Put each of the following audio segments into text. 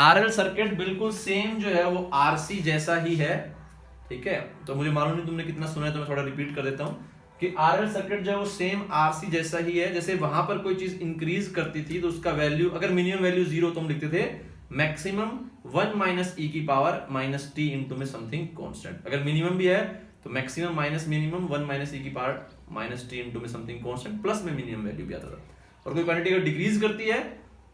RL circuit बिल्कुल same जो है वो आरसी जैसा ही है, ठीक है। तो मुझे मालूम नहीं तुमने कितना सुना है, तो मैं थोड़ा रिपीट कर देता हूं कि आरएल सर्किट जो है वो सेम आरसी जैसा ही है। जैसे वहां पर कोई चीज इंक्रीज करती थी तो उसका वैल्यू, अगर मिनिमम वैल्यू 0 तो हम लिखते थे मैक्सिमम 1 माइनस ई की पावर माइनस टी इंटू में समथिंग कांस्टेंट। अगर मिनिमम भी है तो मैक्सिमम माइनस मिनिमम 1 माइनस ई की पावर माइनस टी इंटू में समथिंग कांस्टेंट, प्लस में मिनिमम वैल्यू भी आता था। और कोई क्वांटिटी अगर डिक्रीज करती है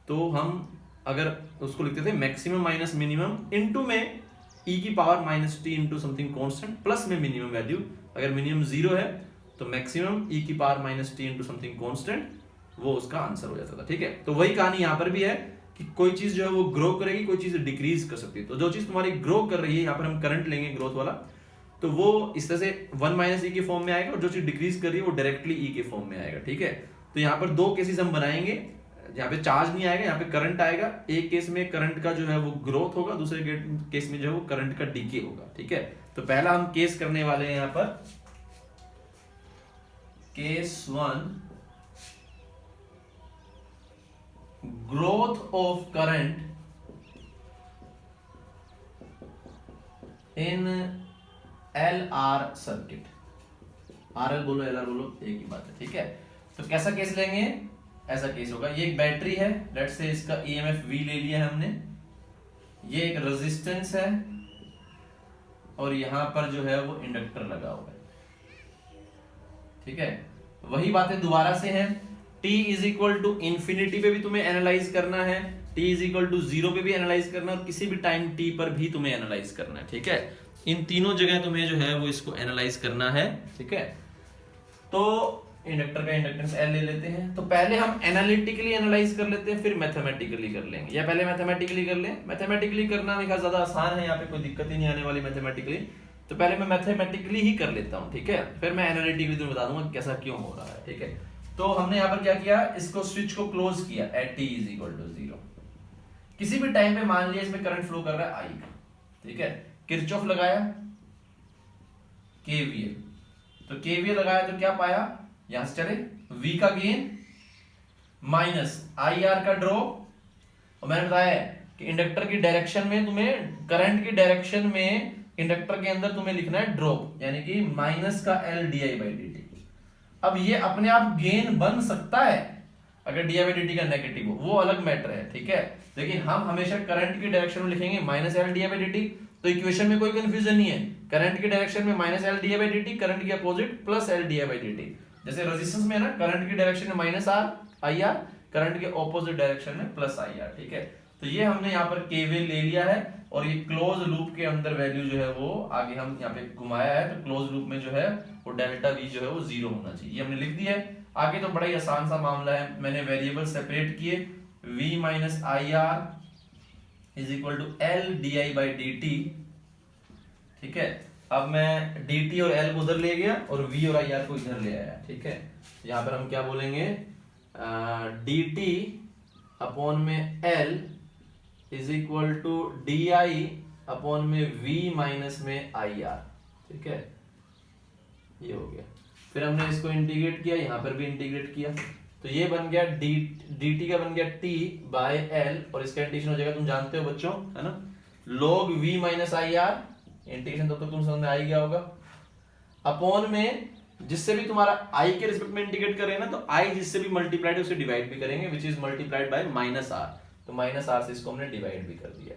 तो हम अगर उसको लिखते थे मैक्सिमम माइनस मिनिमम इनटू में ई की power minus T into something constant plus में मिनिमम वैल्यू। अगर मिनिमम 0 है तो मैक्सिमम ई की power minus T into something constant, वो उसका आंसर हो जाता था, ठीक है। तो वही कहानी यहां पर भी है कि कोई चीज जो है वो ग्रो करेगी, कोई चीज डिक्रीज कर सकती है। तो जो चीज तुम्हारी ग्रो कर रही है, यहां पर हम करंट लेंगे ग्रोथ वाला, तो वो इस तरह से 1 माइनस ई के फॉर्म में आएगा, और जो चीज डिक्रीज कर रही है वो डायरेक्टली ई के फॉर्म में आएगा, ठीक है। तो यहाँ पर दो केसेस हम बनाएंगे, यहाँ पे चार्ज नहीं आएगा, यहाँ पे करंट आएगा। एक केस में करंट का जो है वो ग्रोथ होगा, दूसरे केस में जो है वो करंट का डीके होगा, ठीक है। तो पहला हम केस करने वाले हैं यहाँ पर case 1, growth of current in L R circuit. R L बोलो एल आर बोलो, एक ही बात है, ठीक है। तो कैसा केस लेंगे, ऐसा केस होगा, ये एक बैटरी है, लेट्स से इसका ईएमएफ वी ले लिया है हमने, ये एक रेजिस्टेंस है, और यहां पर जो है वो इंडक्टर लगा हुआ है, ठीक है। वही बातें दोबारा से हैं, t is equal to infinity पे भी तुम्हें एनालाइज करना है, t इज इक्वल टू 0 पे भी एनालाइज करना है, और किसी भी टाइम t पर भी तुम्हें एनालाइज करना है, ठीक है। इन तीनों जगह तुम्हें जो है वो इसको एनालाइज करना है, ठीक है। तो इंडक्टर का इंडक्टेंस L ले लेते हैं। तो पहले हम एनालिटिकली एनालाइज कर लेते हैं, फिर मैथमेटिकली कर लेंगे, या पहले मैथमेटिकली कर लें। मैथमेटिकली करना मेरे ख्याल ज्यादा आसान है, यहाँ पे कोई दिक्कत ही नहीं आने वाली मैथमेटिकली। तो पहले मैं मैथमेटिकली ही कर लेता हूँ, ठीक है, फिर मैं एनालिटिकली तुम्हें बता दूंगा कैसा क्यों हो रहा है, ठीक है। तो हमने यहाँ पर क्या किया, इसको स्विच को क्लोज किया at t is equal to 0। किसी भी टाइम पे मान लिया इसमें करंट फ्लो कर रहा है I का, ठीक है। किरचॉफ लगाया, केवीएल, तो केवीएल लगाया तो क्या पाया, यहां से चले V का गेन माइनस IR का ड्रॉप, और मैंने बताया कि इंडक्टर की डायरेक्शन में तुम्हें, करंट की डायरेक्शन में इंडक्टर के अंदर तुम्हें लिखना है ड्रॉप, यानी कि माइनस का L di/dt। अब ये अपने आप गेन बन सकता है अगर di/dt का नेगेटिव हो, वो अलग मैटर है, ठीक है। लेकिन हम हमेशा करंट की डायरेक्शन में लिखेंगे माइनस L di/dt, तो इक्वेशन में कोई कंफ्यूजन नहीं है। करंट की डायरेक्शन में माइनस L di/dt, करंट की अपोजिट प्लस L di/dt। जैसे रेजिस्टेंस में ना, करंट की डायरेक्शन में माइनस R IR, करंट के ऑपोजिट डायरेक्शन में प्लस IR, ठीक है। तो ये हमने यहाँ पर केवीएल ले लिया है, और ये क्लोज लूप के अंदर वैल्यू जो है वो आगे हम यहाँ पे घुमाया है, तो क्लोज लूप में जो है वो डेल्टा V जो है वो 0 होना चाहिए, ये हमने लिख दिया है। आगे तो बड़ा ही आसान सा मामला है, मैंने वेरिएबल सेपरेट किए, V minus IR is equal to L di/dt, ठीक है। अब मैं dt और L को उधर ले गया और V और IR को इधर ले आया, ठीक है। यहाँ पर हम क्या बोलेंगे, dt अपॉन में L is equal to di upon में V माइनस में IR, ठीक है, ये हो गया। फिर हमने इसको इंटीग्रेट किया, यहां पर भी इंटीग्रेट किया, तो ये बन गया dt का बन गया t बाय L, और इसका इंटीग्रेशन हो जाएगा, तुम जानते हो बच्चों, है ना, log V minus IR, integration तब तक तुम समझ में आ ही गया होगा, अपॉन में जिससे भी तुम्हारा I के रिस्पेक्ट में इंटीग्रेट करें ना, तो I जिससे भी मल्टीप्लाइड उसे डिवाइड भी करेंगे, which is multiplied by minus R, तो माइनस R से इसको हमने डिवाइड भी कर दिया।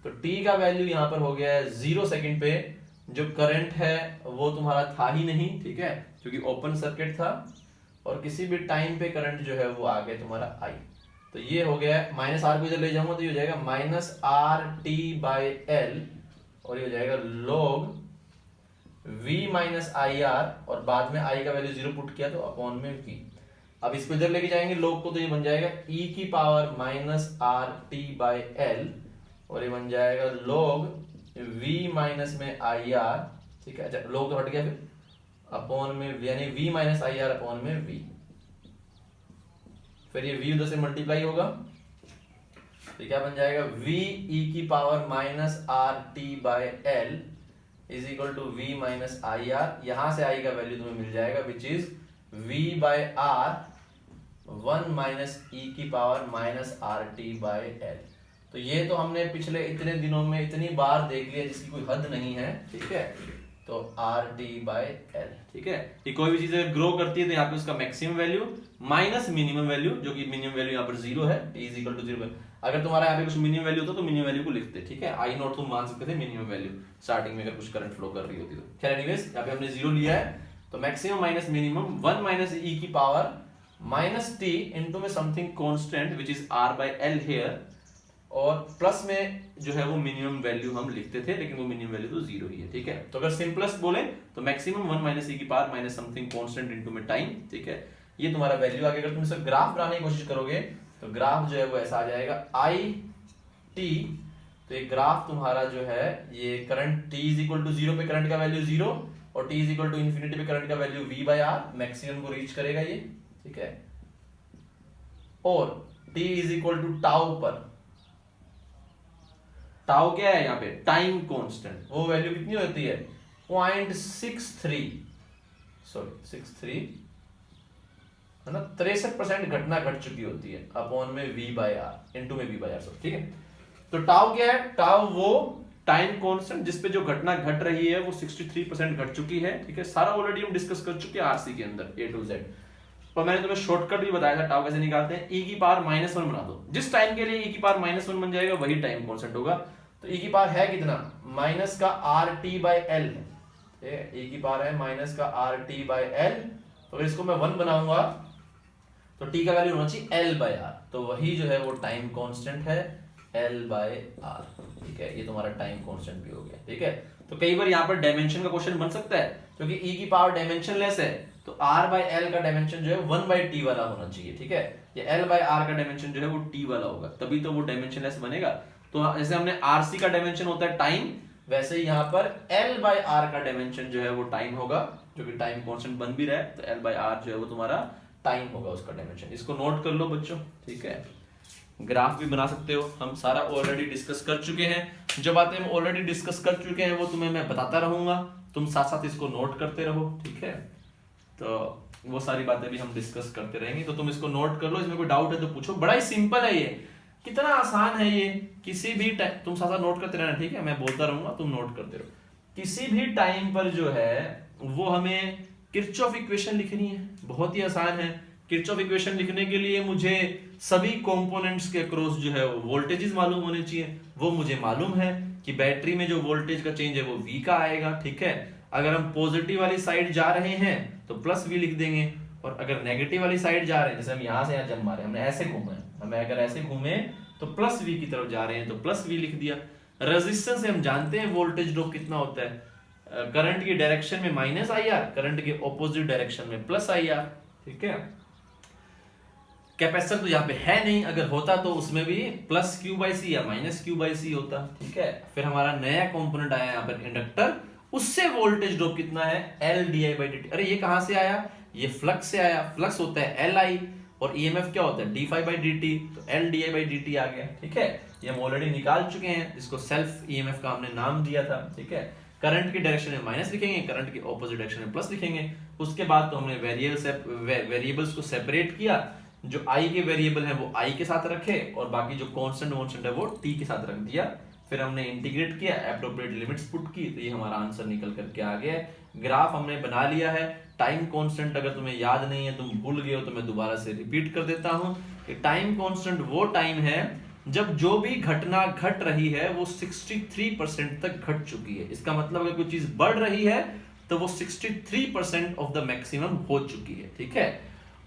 तो t का वैल्यू यहां पर हो गया है 0 सेकंड पे, जो करंट है वो तुम्हारा था ही नहीं, ठीक है, क्योंकि ओपन सर्किट था, और किसी भी टाइम पे करंट जो है वो आ गया तुम्हारा I। तो ये हो गया, माइनस R को इधर ले जाऊंगा तो ये हो जाएगा माइनस RT/L, और ये हो जाएगा log V माइनस IR, और बाद में I का वैल्यू 0 पुट किया तो अपॉन में V। अब इसको इधर लेके जाएंगे log को, तो ये बन जाएगा e की पावर माइनस RT/L, और ये बन जाएगा log V माइनस में IR, ठीक है। अच्छा, log तो हट गया, फिर अपॉन में यानी V माइनस IR अपॉन में V, फिर ये V उधर से मल्टीप्लाई होगा, तो क्या बन जाएगा, V e की power minus RT/L is equal to V minus IR। यहां से I का वैल्यू तुम्हें मिल जाएगा, which is V by R 1 minus e की पावर माइनस RT/L। तो ये तो हमने पिछले इतने दिनों में इतनी बार देख लिया जिसकी कोई हद नहीं है, ठीक है। तो आर टी बाई एल, ठीक है। ये कोई भी चीज अगर ग्रो करती है तो यहाँ पे उसका maximum value minus minimum value, जो कि मिनिमम वैल्यू यहाँ पर 0 है, टी इज इक्वल टू 0। अगर तुम्हारा यहाँ पे कुछ मिनिमम वैल्यू होता तो मिनिमम वैल्यू को लिखते, ठीक है। आई नॉट तुम मान सकते थे मिनिमम वैल्यू स्टार्टिंग में अगर कुछ करंट फ्लो कर रही होती तो। खैर एनीवेज यहाँ पे हमने 0 लिया है, तो मैक्सिमम माइनस मिनिमम 1 माइनस ई की पावर माइनस टी इनटू में something constant which is R by L here, और प्लस में जो है वो मिनिमम वैल्यू हम लिखते थे, लेकिन वो मिनिमम वैल्यू तो 0 ही है, ठीक है। तो अगर सिंपलेस्ट बोले तो मैक्सिमम 1 माइनस ई की power minus something constant into में टाइम, ठीक है। ये तुम्हारा वैल्यू आगे अगर तुम इसका ग्राफ बनाने की कोशिश करोगे तो ग्राफ जो है वो ऐसा आ जाएगा आई टी। तो ये ग्राफ तुम्हारा जो है ये current t is equal to 0 पे करंट का वैल्यू 0 और t is equal to infinity पे करंट का value v by r, maximum को रीच करेगा ये, ठीक है। और t is equal to tau पर, टाउ क्या है यहाँ पे, टाइम कांस्टेंट, वो वैल्यू कितनी होती है 0.63, सॉरी 63 है ना, 63% घटना घट चुकी होती है अपॉन में v बाय r इनटू में v बाय r, सॉरी, ठीक है। तो टाउ क्या है, टाउ वो टाइम कांस्टेंट जिसपे जो घटना घट रही है वो 63% घट चुकी है, ठीक है। सारा ऑलरेडी हम डिस्कस कर चुके हैं आरसी के अंदर A to Z। पर मैंने तुम्हें शॉर्टकट भी बताया था टाउ कैसे निकालते हैं। e की पावर -1 बना दो, जिस टाइम के लिए e की पावर -1 बन जाएगा वही टाइम कांस्टेंट होगा। तो e की पावर है कितना, माइनस का R T by L, e की पावर है माइनस का आर टी बाई एल। तो इसको मैं 1 बनाऊंगा तो t का वैल्यू होना चाहिए l बाय r, तो वही जो है वो टाइम कांस्टेंट है l बाय r, ठीक है। ये तुम्हारा टाइम कांस्टेंट भी हो गया, ठीक है। तो कई बार यहाँ पर डायमेंशन का क्वेश्चन बन सकता है, क्योंकि e की पावर डायमेंशनलेस है, तो r बाय l का डायमेंशन जो है 1 बाय t वाला होना चाहिए, ठीक है। ये l बाय r का डायमेंशन जो है वो t वाला होगा, तभी तो वो डायमेंशनलेस बनेगा। तो जैसे हमने rc का डायमेंशन होता है टाइम, वैसे ही यहाँ पर l बाय r का डायमेंशन जो है वो टाइम होगा, जो कि टाइम कांस्टेंट बन भी रहा है। तो l बाय r जो है वो तुम्हारा टाइम होगा उसका डायमेंशन। इसको नोट कर लो बच्चों, ठीक है। ग्राफ भी बना सकते हो, हम सारा ऑलरेडी डिस्कस कर चुके हैं। जो बातें हम ऑलरेडी डिस्कस कर चुके हैं वो तुम्हें मैं बताता रहूंगा, तुम साथ साथ इसको नोट करते रहो, ठीक है। तो वो सारी बातें भी हम डिस्कस करते रहेंगे, तो तुम इसको नोट कर लो। इसमें कोई डाउट है तो पूछो, बड़ा ही सिंपल है ये, कितना आसान है ये। किसी भी टाइम तुम साथ साथ नोट करते रहना, ठीक है। मैं बोलता रहूंगा, तुम नोट करते रहो। किसी भी टाइम पर जो है वो हमें किरचॉफ इक्वेशन लिखनी है, बहुत ही आसान है। किरचॉफ इक्वेशन लिखने के लिए मुझे सभी कंपोनेंट्स के अक्रॉस जो है वो वोल्टेजेस मालूम होने चाहिए। वो मुझे मालूम है कि बैटरी में जो वोल्टेज का चेंज है वो V का आएगा, ठीक है। अगर हम पॉजिटिव वाली साइड जा रहे हैं तो प्लस V लिख देंगे, और अगर नेगेटिव वाली साइड जा रहे हैं, जैसे हम यहाँ से यहाँ जंप मारे, हमने ऐसे घूमे, हमें अगर ऐसे घूमे तो प्लस V की तरफ जा रहे हैं तो प्लस V लिख दिया। रेजिस्टेंस से हम जानते हैं वोल्टेज ड्रॉप कितना होता है, करंट की डायरेक्शन में माइनस IR, करंट के ऑपोजिट डायरेक्शन में प्लस IR, ठीक है। कैपेसिटर तो यहाँ पे है नहीं, अगर होता तो उसमें भी प्लस Q बाई सी या माइनस Q बाई सी होता, ठीक है। फिर हमारा नया कंपोनेंट आया यहाँ पर इंडक्टर, उससे वोल्टेज ड्रॉप कितना है L di बाई dt। अरे ये कहां से आया, ये फ्लक्स से आया, फ्लक्स होता है Li और EMF क्या होता है d फाई बाई dt, तो L di बाई dt आ गया, ठीक है। ये हम ऑलरेडी निकाल चुके हैं, इसको सेल्फ EMF का हमने नाम दिया था, ठीक है। करंट की डायरेक्शन में माइनस लिखेंगे, करंट की ऑपोजिट डायरेक्शन में प्लस लिखेंगे। उसके बाद तो हमने वेरिएबल्स को सेपरेट किया, जो i के वेरिएबल है वो i के साथ रखे और बाकी जो कांस्टेंट वॉन्स्टेंट है वो t के साथ रख दिया। फिर हमने इंटीग्रेट किया, एप्रोप्रिएट लिमिट्स पुट की, तो ये हमारा आंसर निकल करके आ गया। ग्राफ हमने बना लिया है। टाइम कांस्टेंट अगर तुम्हें याद नहीं है, तुम भूल गए हो, तो मैं दोबारा से रिपीट कर देता हूं कि टाइम कांस्टेंट वो टाइम है जब जो भी घटना घट रही है वो 63% तक घट चुकी है। इसका मतलब अगर कोई चीज बढ़ रही है तो वो 63% ऑफ द मैक्सिमम हो चुकी है, ठीक है।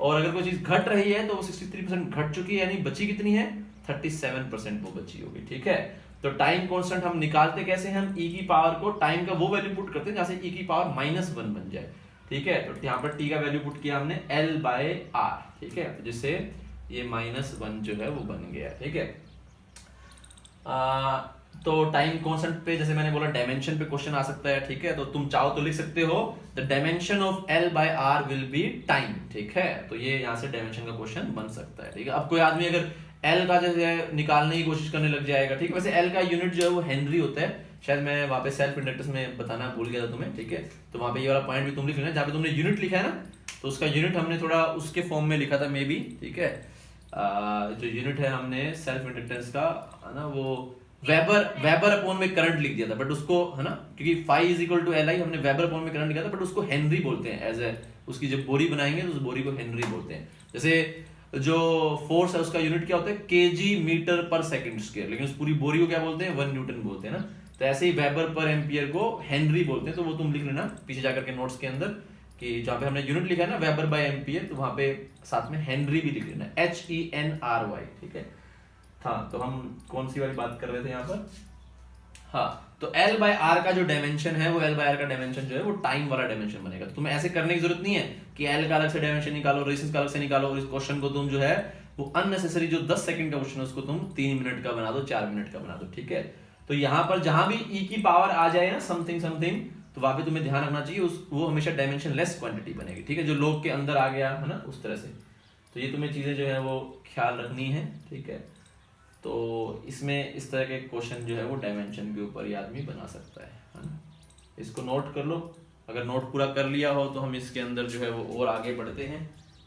और अगर कोई चीज घट रही है तो वो 63% घट चुकी है, यानी बची कितनी है 37% वो बची होगी, ठीक है। तो टाइम कांस्टेंट हम निकालते कैसे हैं, हम e की पावर को टाइम का वो वैल्यू पुट करते हैं जहां से e की पावर -1 बन जाए, ठीक है। तो यहाँ पर t का वैल्यू पुट किया हमने L बाय R, ठीक है, तो जिससे ये -1 जो है वो बन गया, ठीक है। तो टाइम कांस्टेंट पे जैसे मैंने बोला डायमेंशन पे क्वेश्चन आ सकता है, ठीक है। तो तुम चाहो तो लिख सकते हो the dimension of L by R will be time, ठीक है। तो ये यहाँ से डायमेंशन का क्वेश्चन बन सकता है, ठीक है। अब कोई आदमी अगर L का जैसे निकालने की कोशिश करने लग जाएगा, ठीक है। वैसे L का यूनिट जो है वो हेनरी होता है, शायद मैं वहां पे सेल्फ इंडक्टेंस में बताना भूल गया था तुम्हें, ठीक है। तो वहां पे ये वाला पॉइंट भी तुम लिख लेना, जहाँ पे तुमने यूनिट लिखा है ना, तो उसका यूनिट हमने थोड़ा उसके फॉर्म में लिखा था मे बी, ठीक है। जो यूनिट है हमने सेल्फ इंडक्टेंस का, है ना, वो वेबर अपॉन में करंट लिख दिया था, बट उसको, है ना, क्योंकि phi is equal to L I, हमने वेबर अपॉन में करंट लिखा था, बट उसको हेनरी बोलते हैं एज ए, उसकी जब बोरी बनाएंगे तो उस बोरी को हेनरी बोलते हैं। जैसे जो फोर्स है उसका यूनिट क्या होता है, केजी मीटर पर सेकंड स्क्वायर, लेकिन उस पूरी बोरी को क्या बोलते हैं, 1 न्यूटन बोलते हैं ना। तो ऐसे ही वेबर पर एम्पियर को हेनरी बोलते हैं। तो वो तुम लिख लेना पीछे जाकर के नोट्स के अंदर, कि जहाँ पे हमने यूनिट लिखा है ना वेबर बाय एम्पियर, तो वहां पे साथ में हेनरी भी लिख लेना, HENRY, ठीक है। हाँ, तो हम कौन सी वाली बात कर रहे थे यहाँ पर, हाँ, तो L बाय R का जो डायमेंशन है, वो L बाय R का डायमेंशन जो है वो टाइम वाला डायमेंशन बनेगा। तो तुम्हें ऐसे करने की जरूरत नहीं है कि L का अलग से डायमेंशन निकालो, रेजिस्टेंस का अलग से निकालो, और इस क्वेश्चन को तुम जो है वो अननेसेसरी जो 10 सेकंड का क्वेश्चन है उसको तुम 3 मिनट का बना दो, 4 मिनट का बना दो, ठीक है। तो यहाँ पर जहां भी E की पावर आ जाए ना समथिंग समथिंग, तो वहां पे तुम्हें ध्यान रखना चाहिए वो हमेशा डायमेंशन लेस क्वांटिटी बनेगी, ठीक है, जो लोग के अंदर आ गया है ना उस तरह से। तो ये तुम्हें चीजें जो है वो ख्याल रखनी है, ठीक है। तो इसमें इस तरह के क्वेश्चन जो है वो डायमेंशन के ऊपर ही आदमी बना सकता है ना। इसको नोट कर लो, अगर नोट पूरा कर लिया हो तो हम इसके अंदर जो है वो और आगे बढ़ते हैं,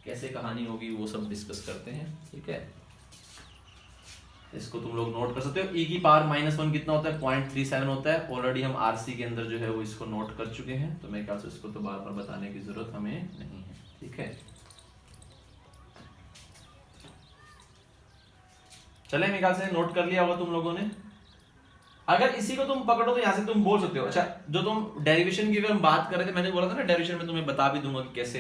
कैसे कहानी होगी वो सब डिस्कस करते हैं, ठीक है। इसको तुम लोग नोट कर सकते हो। E की पावर -1 कितना होता है, 0.37 होता है। ऑलरेडी हम RC के अंदर जो है वो इसको नोट कर चुके हैं, तो मेरे ख्याल से इसको तो बार बार बताने की जरूरत हमें नहीं है, ठीक है। चले, मेरे ख्याल से नोट कर लिया होगा तुम लोगों ने। अगर इसी को तुम पकड़ो तो यहां से तुम बोल सकते हो, अच्छा जो तुम डेरिवेशन की अगर हम बात कर रहे थे, मैंने बोला था ना डेरिवेशन में तुम्हें बता भी दूंगा कि कैसे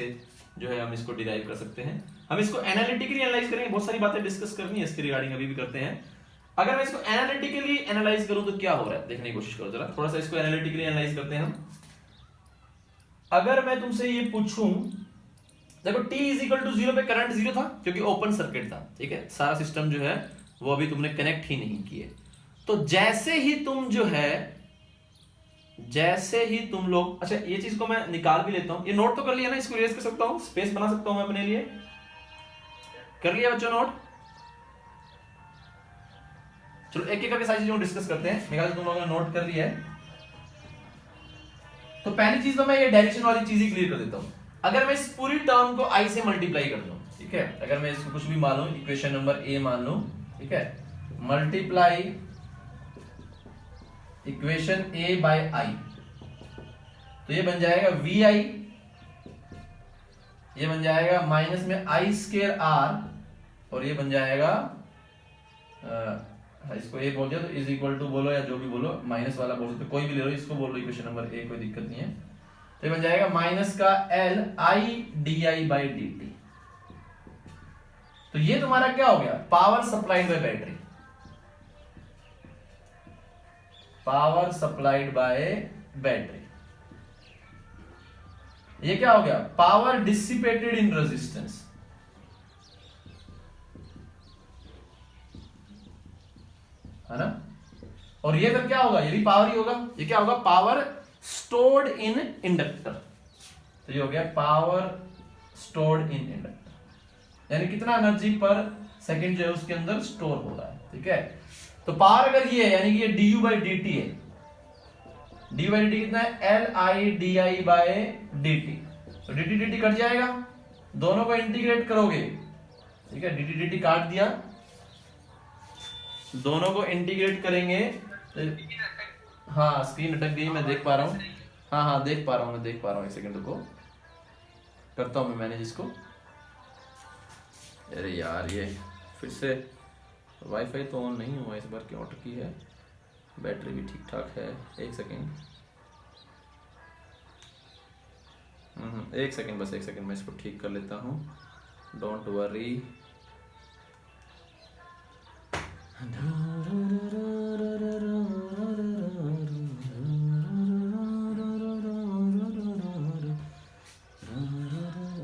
जो है हम इसको डिराइव कर सकते हैं। हम इसको एनालिटिकली एनालाइज करेंगे, बहुत सारी बातें डिस्कस करनी है इसके रिगार्डिंग, अभी भी करते हैं। अगर मैं इसको एनालिटिकली एनालाइज करूं तो क्या हो रहा है देखने की कोशिश करो जरा, थोड़ा सा इसको एनालिटिकली एनालाइज करते हैं हम। अगर मैं तुमसे ये पूछूं, देखो t इज इक्वल टू 0 पे करंट 0 था क्योंकि ओपन सर्किट था, ठीक है, सारा सिस्टम जो है वो अभी तुमने कनेक्ट ही नहीं किए। तो जैसे ही तुम जो है, जैसे ही तुम लोग, अच्छा ये चीज को मैं निकाल भी लेता हूं, ये नोट तो कर लिया ना, इसको इरेज कर सकता हूं, स्पेस बना सकता हूं मैं अपने लिए, कर लिया बच्चों नोट। चलो एक एक करके सारी चीजों को डिस्कस करते हैं। मेरे ख्याल से तुम लोगों ने नोट कर लिया है। तो पहली चीज तो मैं ये डायरेक्शन वाली चीज ही क्लियर कर देता हूं। अगर मैं इस पूरी टर्म को I से मल्टीप्लाई कर दूं, ठीक है, अगर मैं इसको कुछ भी मान लूं, इक्वेशन नंबर A मान लूं, ठीक है, multiply equation A by I, तो ये बन जाएगा VI, ये बन जाएगा माइनस में I स्क्वायर R, और ये बन जाएगा इसको A बोल दिया तो इज इक्वल टू बोलो या जो भी बोलो, माइनस वाला बोल सकते, कोई भी ले लो, इसको बोल लो इक्वेशन नंबर A, कोई दिक्कत नहीं है। तो ये बन जाएगा माइनस का L I DI by dt। तो ये तुम्हारा क्या हो गया, power supplied by battery, power supplied by battery. ये क्या हो गया, पावर डिसिपेटेड इन रेजिस्टेंस, है ना। और ये फिर क्या होगा, ये भी पावर ही होगा, ये क्या होगा, पावर स्टोर्ड इन इंडक्टर। तो ये हो गया पावर स्टोर्ड इन इंडक्टर, यानी कितना एनर्जी पर सेकंड जो है उसके अंदर स्टोर हो रहा है, ठीक है। तो पावर अगर ये है, यानी कि ये du बाई dt है, du बाई dt कितना है, Li di बाय dt, तो dt dt कट जाएगा, दोनों को इंटीग्रेट करोगे, ठीक है, dt dt काट दिया, दोनों को इंटीग्रेट करेंगे तो, हाँ स्क्रीन अटक गई, मैं देख पा रहा हूँ, हाँ हाँ देख पा रहा हूँ, मैं देख पा रहा हूँ, एक सेकंड को करता हूँ मैं मैनेज इसको। अरे यार ये फिर से वाईफाई तो ऑन नहीं हुआ इस बार, क्यों अटकी है, बैटरी भी ठीक ठाक है, एक सेकंड, एक सेकंड बस, एक सेकंड मैं इसको ठीक कर लेता हूँ, डोंट वरी।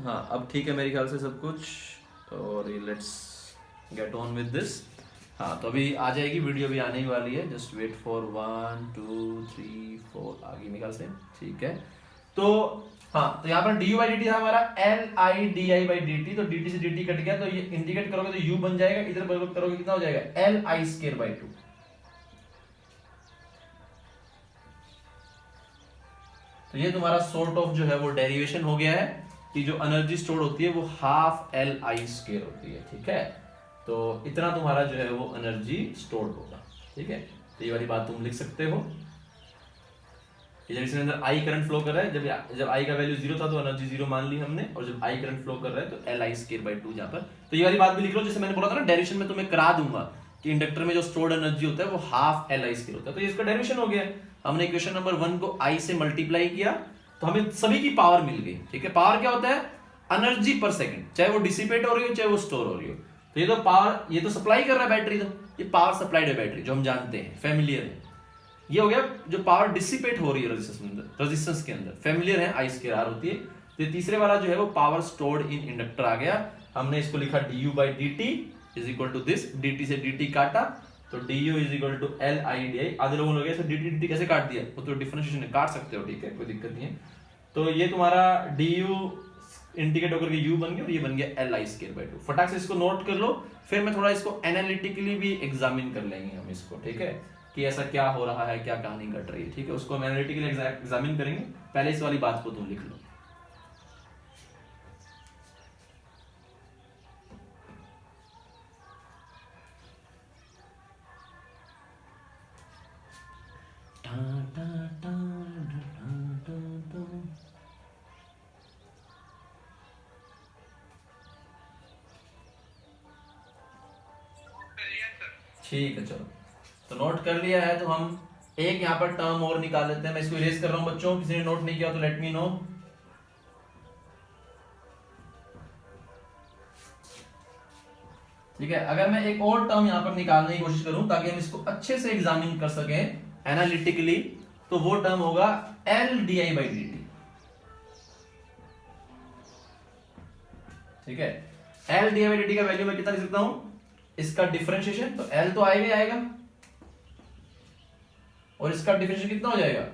हाँ अब ठीक है मेरे ख्याल से सब कुछ, और let's get on with this. हाँ तो अभी आ जाएगी वीडियो, भी आने ही वाली है, जस्ट वेट फॉर 1 2 3 4 आ गई मेरे ख्याल से, ठीक है। तो हाँ, तो यहाँ पर du बाई dt था हमारा Li di बाई dt, तो dt से dt कट गया, तो ये इंटीग्रेट करोगे तो u बन जाएगा, इधर बदल करोगे कितना हो जाएगा, Li स्क्वायर बाई 2। तो ये तुम्हारा सॉर्ट ऑफ जो है वो डेरिवेशन हो गया है कि जो एनर्जी स्टोर होती है वो हाफ Li स्क्वायर होती है, ठीक है। तो इतना तुम्हारा जो है वो एनर्जी स्टोर होगा, ठीक है। तो ये वाली बात तुम लिख सकते हो कि जब इसके अंदर आई करंट फ्लो कर रहा है, जब आई का वैल्यू 0 था तो एनर्जी 0 मान ली हमने, और जब आई करंट फ्लो कर रहा है तो Li²/2 जहां पर। तो ये वाली बात भी लिख लो, जैसे मैंने बोला था ना डेरिवेशन में तुम्हें करा दूंगा कि इंडक्टर में जो स्टोर्ड एनर्जी होता है वो हाफ Li² होता है। तो ये इसका डेरिवेशन हो गया। हमने इक्वेशन नंबर 1 को I से मल्टीप्लाई किया तो हमें सभी की पावर मिल गई, ठीक है। पावर क्या होता है? एनर्जी पर सेकंड, चाहे वो डिसिपेट हो रही हो चाहे वो स्टोर हो रही हो। तो ये तो पावर, ये तो सप्लाई कर रहा है बैटरी, तो ये पावर सप्लाइड है बैटरी, जो हम जानते हैं, फेमिलियर है। ये हो गया जो पावर डिसिपेट हो रही है रेजिस्टेंस के अंदर, फेमिलियर है, I²R होती है। तो तीसरे वाला जो है वो पावर स्टोर्ड इन इंडक्टर आ गया। हमने इसको लिखा du/dt is equal to this, dt से dt काटा तो du is equal to Li/di। आधे लोगों ने dt कैसे काट दिया, वो तो डिफरेंशिएशन है, काट सकते हो, ठीक है, कोई दिक्कत नहीं है। तो ये तुम्हारा du इंटीग्रेट होकर के u बन गया और ये बन गया Li²/2। फटाक से इसको नोट कर लो, फिर मैं थोड़ा इसको एनालिटिकली भी एग्जामिन कर लेंगे हम इसको, ठीक है, कि ऐसा क्या हो रहा है, क्या कहानी घट रही है, ठीक है। उसको हम एनालिटिकली एग्जामिन करेंगे। पहले इस वाली बात को तुम लिख लो। ठीक है, चलो तो नोट कर लिया है। तो हम एक यहाँ पर टर्म और निकाल लेते हैं। मैं इसको इरेज कर रहा हूं बच्चों, किसी ने नोट नहीं किया तो लेट मी नो। ठीक है, अगर मैं एक और टर्म यहाँ पर निकालने की कोशिश करूं ताकि हम इसको अच्छे से एग्जामिन कर सकें एनालिटिकली, तो वो टर्म होगा L/di/dt। ठीक है, L/di/dt का वैल्यू मैं कितना लिख सकता हूं, इसका डिफरेंशिएशन, तो L तो आएगा आएगा, और इसका डिफरेंशिएशन कितना हो जाएगा,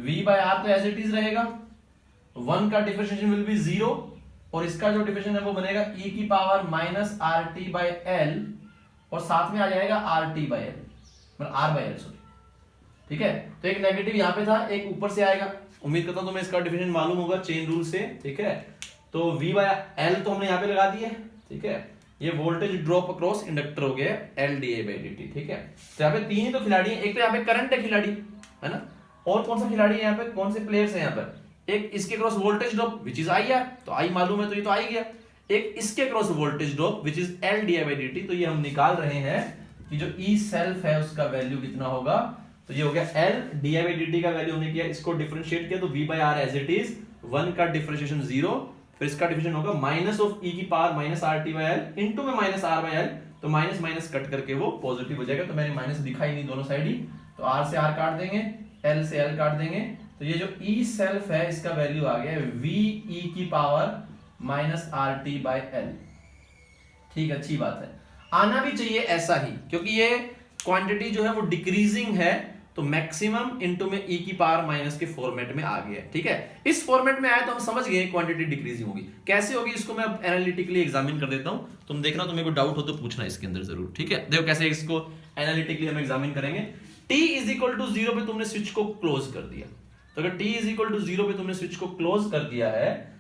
V/R तो एज इट इज रहेगा, 1 का डिफरेंशिएशन विल बी 0, और इसका जो डिफरेंशिएशन है वो बनेगा e⁻−RT/L, और साथ में आ जाएगा RT/L, मतलब R/L, सॉरी, ठीक है। तो एक नेगेटिव यहां पे था, एक ऊपर से आएगा। उम्मीद करता हूं तुम्हें इसका डिफरेंशिएशन मालूम होगा चेन रूल से, ठीक है। तो V/L तो हमने यहां पे लगा दिया, ठीक है। ये वोल्टेज ड्रॉप अक्रॉस इंडक्टर हो गया L/di/dt, ठीक है। तो यहाँ पे तीन ही तो खिलाड़ी हैं, एक तो यहाँ पे करंट है खिलाड़ी, है ना, और कौन सा खिलाड़ी है यहाँ पे, कौन से प्लेयर्स हैं यहाँ पर, एक इसके cross voltage drop which is IR, तो I मालूम है तो ये तो आई गया, एक इसके cross voltage drop which is L/di/dt। तो ये हम निकाल रहे हैं कि जो E सेल्फ है उसका वैल्यू कितना होगा, तो ये हो गया L/di/dt का वैल्यू हमने किया, इसको डिफरेंशिएट किया तो V/R एज इट इज, 1 का डिफरेंशिएशन 0, फिर इसका डिफरेंशिएशन होगा -e⁻−RT/L इनटू में -R/L, तो माइनस माइनस कट करके वो पॉजिटिव हो जाएगा। तो मैंने माइनस दिखा ही नहीं दोनों साइड ही, तो R से R काट देंगे, L से L काट देंगे, तो ये जो E सेल्फ है इसका वैल्यू आ गया VE⁻−RT/L। ठीक, अच्छी बात है, आना भी चाहिए ऐसा ही, क्योंकि ये क्वांटिटी जो है वो डिक्रीजिंग है, तो मैक्सिमम इनटू में e⁻- के फॉर्मेट में आ गया, ठीक है। इस फॉर्मेट में आया तो हम समझ गए क्वांटिटी डिक्रीजिंग होगी। कैसे होगी इसको मैं अब एनालिटिकली एग्जामिन कर देता हूं, तुम देखना, तुम्हें कोई डाउट हो तो पूछना इसके अंदर जरूर, ठीक है। देखो कैसे इसको एनालिटिकली हम एग्जामिन करेंगे। t इज इक्वल टू 0 पे तुमने स्विच को क्लोज कर दिया, तो अगर t इज इक्वल टू 0 पे तुमने स्विच को क्लोज कर दिया है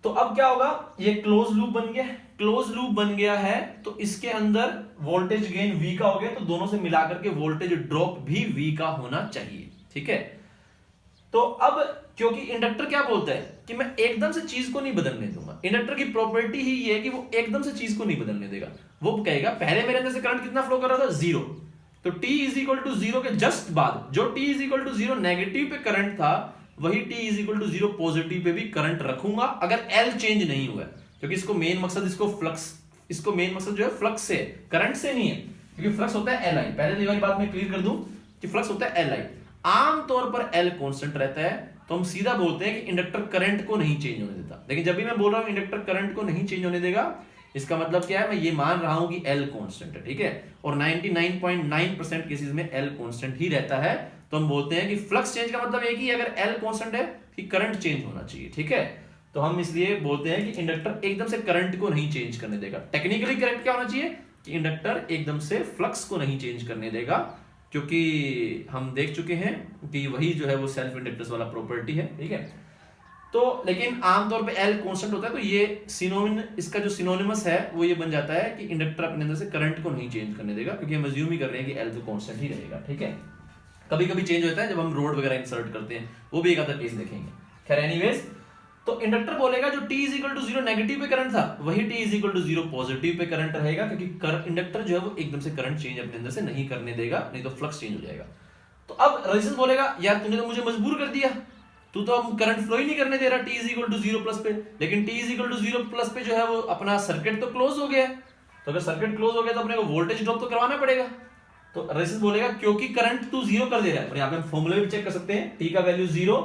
तो अब क्या होगा, ये क्लोज लूप बन गया, क्लोज लूप बन गया है, तो इसके अंदर वोल्टेज गेन V का हो गया, तो दोनों से मिलाकर के वोल्टेज ड्रॉप भी V का होना चाहिए, ठीक है। तो अब क्योंकि इंडक्टर क्या बोलता है कि मैं एकदम से चीज को नहीं बदलने दूंगा, इंडक्टर की प्रॉपर्टी ही ये है कि वो एकदम से चीज को नहीं बदलने देगा। वो कहेगा पहले मेरे अंदर से करंट कितना फ्लो कर रहा था, 0, तो t इज इक्वल टू 0 के जस्ट बाद जो t is equal to 0 negative पे करंट था, वही t is equal to 0 positive पे भी करंट रखूंगा, अगर L चेंज नहीं हुआ, क्योंकि इसको मेन मकसद इसको मेन मकसद जो है फ्लक्स से, करंट से नहीं है, क्योंकि फ्लक्स होता है Li। पहले ये वाली बात मैं क्लियर कर दूं कि फ्लक्स होता है Li, आमतौर पर L कांस्टेंट रहता है, तो हम सीधा बोलते हैं कि इंडक्टर करंट को नहीं चेंज होने देता। लेकिन जब भी मैं बोल रहा हूं इंडक्टर करंट को नहीं चेंज होने देगा, इसका मतलब क्या है, मैं ये मान रहा हूं कि L कांस्टेंट है, ठीक है, और 99.9% केसेस में L कांस्टेंट ही रहता है, तो हम बोलते हैं कि फ्लक्स चेंज का मतलब एक ही, अगर L कांस्टेंट है कि करंट चेंज होना चाहिए, ठीक है। तो हम इसलिए बोलते हैं कि इंडक्टर एकदम से करंट को नहीं चेंज करने देगा। टेक्निकली करेक्ट क्या होना चाहिए कि इंडक्टर एकदम से फ्लक्स को नहीं चेंज करने देगा, क्योंकि हम देख चुके हैं कि वही जो है वो सेल्फ इंडक्टेंस वाला प्रॉपर्टी है, ठीक है। तो लेकिन आमतौर पे एल कांस्टेंट होता है, तो ये इसका जो सिनोनिमस है वो ये बन जाता है कि इंडक्टर अपने अंदर से करंट को नहीं चेंज करने देगा, क्योंकि हम अज्यूम ही कर रहे हैं कि एल तो कांस्टेंट ही रहेगा। ठीक है, कभी कभी चेंज होता है जब हम रोड वगैरह इंसर्ट करते हैं, वो भी एक आधा केस देखेंगे। खैर एनीवेज, तो इंडक्टर बोलेगा जो t is equal to 0 negative पे करंट था, वही t is equal to 0 positive पे करंट रहेगा, क्योंकि इंडक्टर जो है वो एकदम से करंट चेंज अपने अंदर से नहीं करने देगा, नहीं तो फ्लक्स चेंज हो जाएगा। तो अब रेजिस्टेंस बोलेगा यार तूने तो मुझे मजबूर कर दिया, तू तो अब करंट फ्लो ही नहीं करने दे रहा t is equal to 0 plus पे, लेकिन t is equal to 0 plus पे जो है वो अपना सर्किट तो क्लोज हो गया है, तो अगर सर्किट क्लोज हो गया तो अपने को वोल्टेज ड्रॉप तो करवाना पड़ेगा। तो रेजिस्टेंस बोलेगा क्योंकि करंट तू 0 कर दे रहा है, और यहाँ पे हम फॉर्मूला भी चेक कर सकते हैं, t का वैल्यू 0,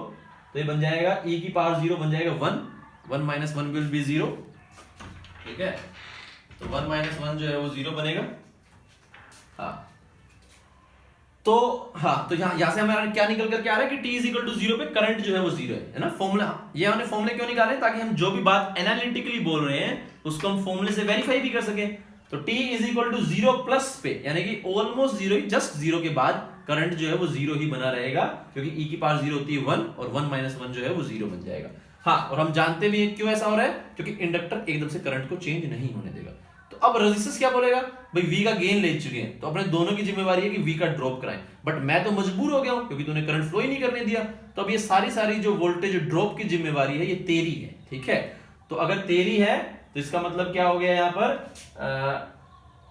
तो ये बन जाएगा e की पावर 0 बन जाएगा 1, 1 माइनस 1 विल बी 0। ठीक है, तो 1 माइनस 1 जो है वो 0 बनेगा। हाँ तो यहाँ से हमारा क्या निकल करके आ रहा है कि t इज इक्वल टू 0 पे करंट जो है वो 0 है ना। फॉर्मूला, ये हमने फॉर्मूले क्यों निकाले, ताकि हम जो भी बात एनालिटिकली बोल रहे हैं उसको हम फॉर्मूले से वेरीफाई भी कर सके। तो t is equal to 0 plus पे, यानी कि ऑलमोस्ट 0, जस्ट 0 के बाद करंट जो है वो 0 ही बना रहेगा, क्योंकि e की पावर 0 होती है 1, और 1 माइनस 1 जो है वो 0 बन जाएगा। हाँ, और हम जानते भी हैं क्यों ऐसा हो रहा है, क्योंकि इंडक्टर एकदम से करंट को चेंज नहीं होने देगा। तो अब रेजिस्टेंस क्या बोलेगा, भाई V का गेन ले चुके हैं, तो अपने दोनों की जिम्मेवारी है कि V का ड्रॉप कराएं, बट मैं तो मजबूर हो गया हूं क्योंकि तूने करंट फ्लो ही नहीं करने दिया, तो अब ये सारी जो वोल्टेज ड्रॉप की जिम्मेवारी है ये तेरी है। ठीक है, तो अगर तेरी है तो इसका मतलब क्या हो गया, यहाँ पर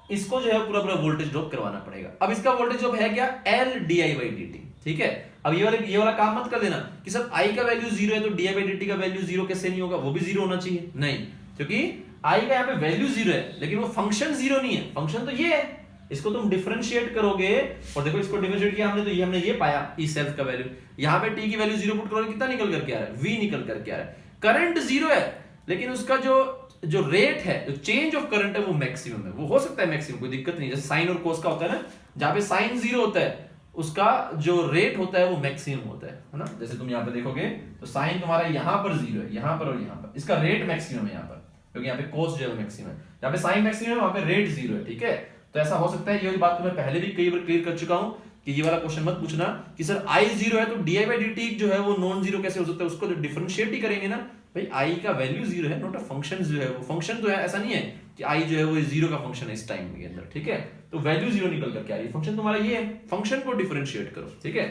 इसको जो है पूरा वोल्टेज ड्रॉप करवाना पड़ेगा। अब इसका वोल्टेज ड्रॉप है क्या, L di/dt। ठीक है, अब ये वाला काम मत कर देना कि सर I का वैल्यू 0 है तो di/dt का वैल्यू 0 कैसे नहीं होगा, वो भी 0 होना चाहिए, नहीं, क्योंकि I का यहाँ पे वैल्यू 0 है, लेकिन वो फंक्शन 0 नहीं है, फंक्शन तो ये है। इसको तुम डिफरेंशिएट करोगे, और देखो इसको डिफरेंशिएट किया हमने, तो हमने ये पाया E सेल्फ का वैल्यू, यहाँ पे t की वैल्यू 0 पुट करोगे, कितना निकल करके आ रहा है, V निकल करके आ रहा है। करंट 0 है, लेकिन उसका जो रेट है, जो चेंज ऑफ करंट है वो मैक्सिमम है, वो हो सकता है मैक्सिमम, कोई दिक्कत नहीं। जैसे साइन और कोस का होता है ना, जहां पे साइन 0 होता है उसका जो रेट होता है वो मैक्सिमम होता है ना। जैसे तुम यहाँ पे देखोगे तो साइन तुम्हारा यहाँ पर 0 है, यहाँ पर और यहाँ पर, इसका रेट मैक्सिमम है यहाँ पर, क्योंकि यहाँ पे कोस जो है मैक्सिमम है, यहाँ पे साइन मैक्सिमम है, वहां पे रेट 0 है। ठीक है, तो ऐसा हो सकता है। ये वाली बात तो मैं पहले भी कई बार क्लियर कर चुका हूँ कि ये वाला क्वेश्चन मत पूछना कि सर I 0 है तो di/dt जो है वो नॉन 0 कैसे हो सकता है, उसको डिफरेंशिएट ही करेंगे ना भाई। I का वैल्यू 0 है, नॉट अ फंक्शन जो है वो फंक्शन तो है, ऐसा नहीं है कि I जो है वो 0 का फंक्शन है इस टाइम के अंदर। ठीक है, तो वैल्यू 0 निकल करके आ रही है, फंक्शन तुम्हारा ये है, फंक्शन को डिफरेंशिएट करो। ठीक है,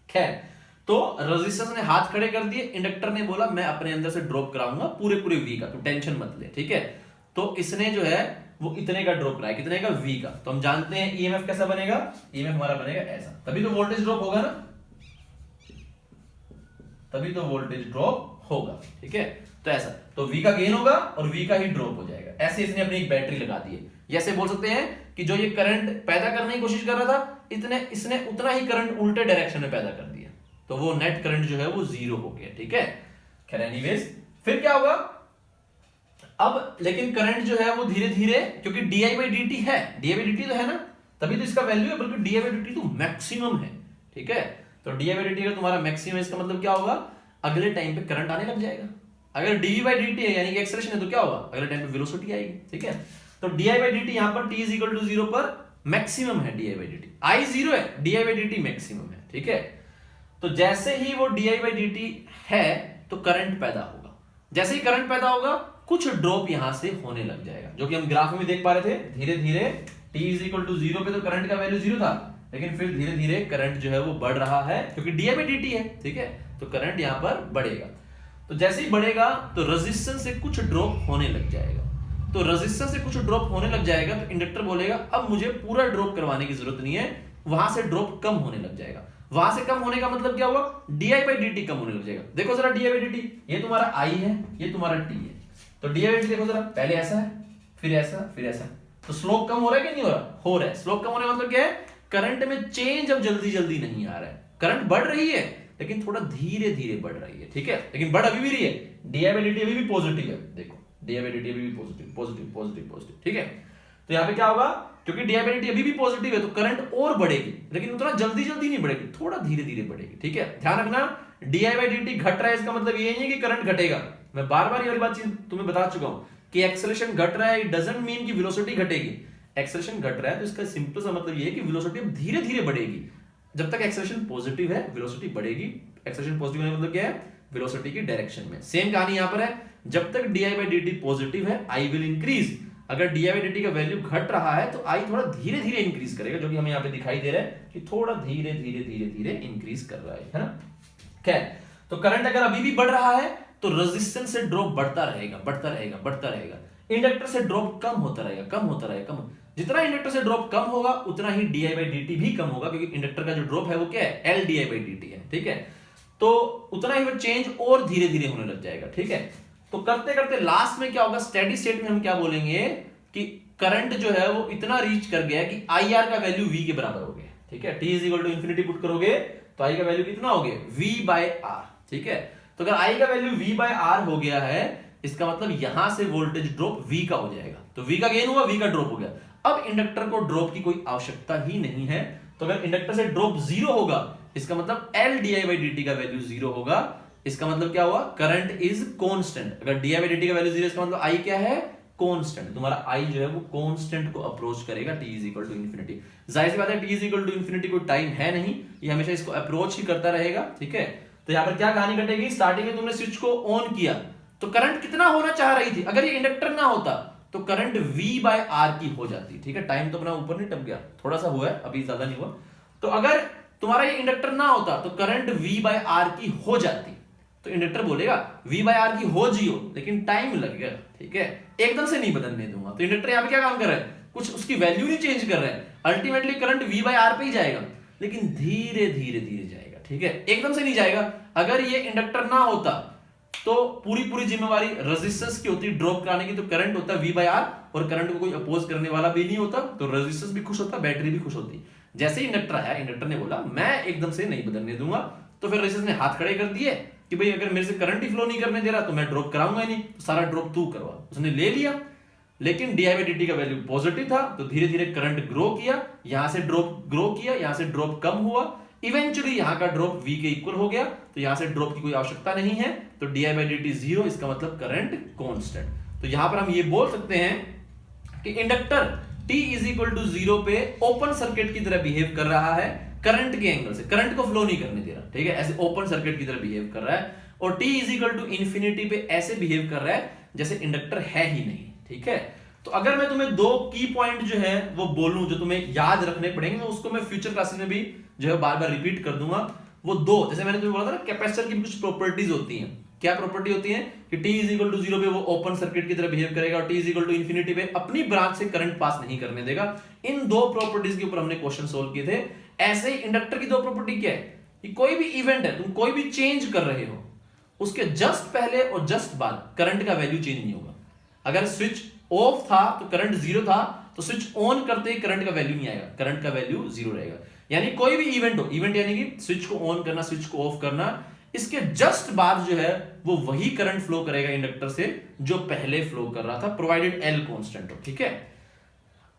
खैर, तो रेजिस्टेंस ने हाथ खड़े कर दिए, इंडक्टर ने बोला मैं अपने अंदर से ड्रॉप कराऊंगा पूरे V का, तो टेंशन मत ले। ठीक है, तो इसने जो है वो इतने का ड्रॉप कराया, कितने का, V का। तो हम जानते हैं EMF कैसा बनेगा, EMF हमारा बनेगा ऐसा, तभी तो वोल्टेज ड्रॉप होगा ना, तभी तो वोल्टेज ड्रॉप होगा। ठीक है, तो ऐसा, तो V का गेन होगा और V का ही ड्रॉप हो जाएगा। ऐसे इसने अपनी एक बैटरी लगा दी है। ऐसे बोल सकते हैं कि जो ये करंट पैदा करने की कोशिश कर रहा था, इसने उतना ही करंट उल्टे डायरेक्शन में पैदा कर दिया, तो वो नेट करंट जो है वो 0 हो गया। ठीक है, खैर एनीवेज, फिर क्या होगा अब, लेकिन करंट जो है वो धीरे धीरे, क्योंकि di/dt है, di/dt तो है ना, तभी तो इसका वैल्यू है, बल्कि di/dt तो मैक्सिमम है। ठीक है, तो di/dt अगर तुम्हारा मैक्सिमम है, इसका मतलब क्या होगा, अगले टाइम पे करंट आने लग जाएगा। अगर dv/dt है यानी कि एक्सेलरेशन है, तो क्या होगा, अगले टाइम पे वेलोसिटी आएगी। ठीक है, तो di/dt यहां पर t इज इक्वल टू 0 पर मैक्सिमम है di/dt, I 0 है, di/dt मैक्सिमम है। ठीक है, तो जैसे ही वो di/dt है तो करंट पैदा होगा, जैसे ही करंट पैदा होगा कुछ ड्रॉप यहां से होने लग जाएगा, जो कि हम ग्राफ में भी देख पा रहे थे। धीरे धीरे t इज इक्वल टू 0 पे तो करंट का वैल्यू 0 था, लेकिन फिर धीरे धीरे करंट जो है वो बढ़ रहा है, क्योंकि di/dt है। ठीक है, तो करंट यहां पर बढ़ेगा, तो जैसे ही बढ़ेगा तो रेजिस्टेंस से कुछ ड्रॉप होने लग जाएगा, तो रेजिस्टेंस से कुछ ड्रॉप होने लग जाएगा, तो इंडक्टर बोलेगा अब मुझे पूरा ड्रॉप करवाने की जरूरत नहीं है, वहां से ड्रॉप कम होने लग जाएगा। वहां से कम होने का मतलब क्या हुआ, di/dt कम होने लग जाएगा। देखो जरा di/dt, ये तुम्हारा I है, ये तुम्हारा t है, तो di/dt देखो जरा, पहले ऐसा है, फिर ऐसा, फिर ऐसा, तो स्लोप कम हो रहा है कि नहीं हो रहा, हो रहा है। स्लोप कम होने का मतलब क्या है, करंट में चेंज अब जल्दी जल्दी नहीं आ रहा है, करंट बढ़ रही है लेकिन थोड़ा धीरे धीरे बढ़ रही है। ठीक है, लेकिन बढ़ अभी भी रही है, di/dt अभी भी पॉजिटिव है, देखो di/dt अभी भी पॉजिटिव पॉजिटिव पॉजिटिव पॉजिटिव। ठीक है, तो यहाँ पे क्या होगा, क्योंकि di/dt अभी भी पॉजिटिव है तो करंट और बढ़ेगी, लेकिन उतना जल्दी जल्दी नहीं बढ़ेगी, थोड़ा धीरे धीरे बढ़ेगी। ठीक है, ध्यान रखना, di/dt घट रहा है इसका मतलब ये नहीं है कि करंट घटेगा। मैं बार बार ये वाली बात तुम्हें बता चुका हूं कि एक्सेलरेशन घट रहा है, इट डजंट मीन कि वेलोसिटी घटेगी। एक्सेलरेशन घट रहा है तो इसका सिंपल सा मतलब ये है कि वेलोसिटी अब धीरे धीरे बढ़ेगी। जब तक एक्सेलरेशन पॉजिटिव है वेलोसिटी बढ़ेगी। एक्सेलरेशन पॉजिटिव होने का मतलब क्या है, वेलोसिटी की डायरेक्शन में। सेम कहानी यहां पर है, जब तक D I by D T positive है आई विल इंक्रीज। अगर D I by D T का वैल्यू घट रहा है तो आई थोड़ा धीरे धीरे इंक्रीज करेगा, जो कि हमें यहाँ पे दिखाई दे रहा है कि थोड़ा धीरे धीरे धीरे धीरे इंक्रीज कर रहा है ना। खैर, तो करंट अगर अभी भी बढ़ रहा है तो रेजिस्टेंस से ड्रॉप बढ़ता रहेगा बढ़ता रहेगा बढ़ता रहेगा। इंडक्टर से ड्रॉप कम होता रहेगा कम होता रहेगा कम। जितना इंडक्टर से ड्रॉप कम होगा उतना ही D I by D T भी कम होगा, क्योंकि इंडक्टर का जो ड्रॉप है वो क्या है, L D I by D T है। ठीक है, तो उतना ही वो चेंज और धीरे धीरे होने लग जाएगा। ठीक है, तो करते करते लास्ट में क्या होगा, स्टेडी स्टेट में हम क्या बोलेंगे कि करंट जो है वो इतना रीच कर गया कि आई आर का वैल्यू वी के बराबर हो गया। ठीक है, t is equal to infinity put करोगे तो आई का वैल्यू कितना हो गया, वी बाय आर। ठीक है, तो अगर आई का वैल्यू वी बाय आर हो गया है, इसका मतलब यहां से वोल्टेज ड्रॉप वी का हो जाएगा। तो वी का गेन हुआ, वी का ड्रॉप हो गया। अब इंडक्टर को ड्रॉप की कोई आवश्यकता ही नहीं है। तो अगर इंडक्टर से ड्रॉप जीरो होगा, इसका मतलब L D I by D T का वैल्यू जीरो होगा। इसका मतलब क्या हुआ, करंट इज कांस्टेंट। अगर D I by D T का वैल्यू जीरो, इसका मतलब आई क्या है, कांस्टेंट। तुम्हारा आई जो है वो कांस्टेंट को अप्रोच करेगा t is equal to infinity. जाहिर सी बात है, t is equal to infinity कोई टाइम है नहीं, ये हमेशा इसको अप्रोच ही करता रहेगा। ठीक है, तो यहां पर क्या कहानी घटेगी, स्टार्टिंग में तुमने स्विच को ऑन किया तो करंट कितना होना चाह रही थी, अगर ये इंडक्टर ना होता तो करंट V बाय आर की हो जाती। ठीक है, टाइम तो अपना ऊपर नहीं टप गया, थोड़ा सा हुआ है, अभी ज्यादा नहीं हुआ। तो अगर तुम्हारा ये इंडक्टर ना होता तो करंट V बाय आर की हो जाती। तो इंडक्टर बोलेगा V बाय आर की हो जियो, लेकिन टाइम लगेगा। ठीक है, एकदम से नहीं बदलने दूंगा। तो इंडक्टर यहाँ पे क्या काम कर रहा है, कुछ उसकी वैल्यू नहीं चेंज कर रहा है, ultimately current V by R पे ही जाएगा, लेकिन धीरे धीरे धीरे जाएगा। ठीक है, एकदम से नहीं जाएगा। अगर ये इंडक्टर ना होता तो पूरी जिम्मेवारी रेजिस्टेंस की होती ड्रॉप कराने की, तो करंट होता V बाय आर, और करंट को कोई अपोज करने वाला भी नहीं होता, तो रेजिस्टेंस भी खुश होता, बैटरी भी खुश होती। जैसे ही इंडक्टर आया, इंडक्टर ने बोला मैं एकदम से नहीं बदलने दूंगा, तो फिर रेजिस्टेंस ने हाथ खड़े कर दिए कि भाई अगर मेरे से करंट ही फ्लो नहीं करने दे रहा तो मैं ड्रॉप कराऊंगा ही नहीं, तो सारा ड्रॉप तू करवा। उसने ले लिया, लेकिन D I by D T का वैल्यू पॉजिटिव था, तो धीरे धीरे करंट ग्रो किया, यहां से ड्रॉप ग्रो किया, यहां से ड्रॉप कम हुआ, इवेंचुअली यहां का ड्रॉप V के इक्वल हो गया, तो यहां से ड्रॉप की कोई आवश्यकता नहीं है, तो D I by D T zero, इसका मतलब करंट कांस्टेंट। तो यहां पर हम ये बोल सकते हैं कि inductor T is equal to zero पे ओपन सर्किट की तरह बिहेव कर रहा है, करंट के एंगल से, करंट को फ्लो नहीं करने दे रहा। ठीक है, ऐसे ओपन सर्किट की तरह बिहेव कर रहा है, और T is equal to infinity पे ऐसे बिहेव कर रहा है जैसे इंडक्टर है ही नहीं। ठीक है, तो अगर मैं तुम्हें दो की पॉइंट जो है वो बोलूं, जो तुम्हें याद रखने पड़ेंगे, उसको मैं फ्यूचर क्लासेस में भी जो है बार बार रिपीट कर दूंगा। वो दो, जैसे मैंने तुम्हें बोला था ना, कैपेसिटर की कुछ प्रॉपर्टीज होती हैं। क्या प्रॉपर्टी होती है कि T is equal to zero पे वो ओपन सर्किट की तरह बिहेव करेगा, और T is equal to infinity पे अपनी ब्रांच से करंट पास नहीं करने देगा। इन दो प्रॉपर्टीज के ऊपर हमने क्वेश्चन सोल्व किए थे। ऐसे ही इंडक्टर की दो प्रॉपर्टी क्या है कि कोई भी इवेंट है, तुम कोई भी चेंज कर रहे हो, उसके जस्ट पहले और जस्ट बाद करंट का वैल्यू चेंज नहीं होगा। अगर स्विच ऑफ था तो करंट जीरो था, तो स्विच ऑन करते ही करंट का वैल्यू नहीं आएगा, करंट का वैल्यू जीरो रहेगा। यानी कोई भी इवेंट हो, इवेंट यानी कि स्विच को ऑन करना, स्विच को ऑफ करना, इसके जस्ट बाद जो है वो वही करंट फ्लो करेगा इंडक्टर से जो पहले फ्लो कर रहा था, प्रोवाइडेड एल कांस्टेंट हो। ठीक है,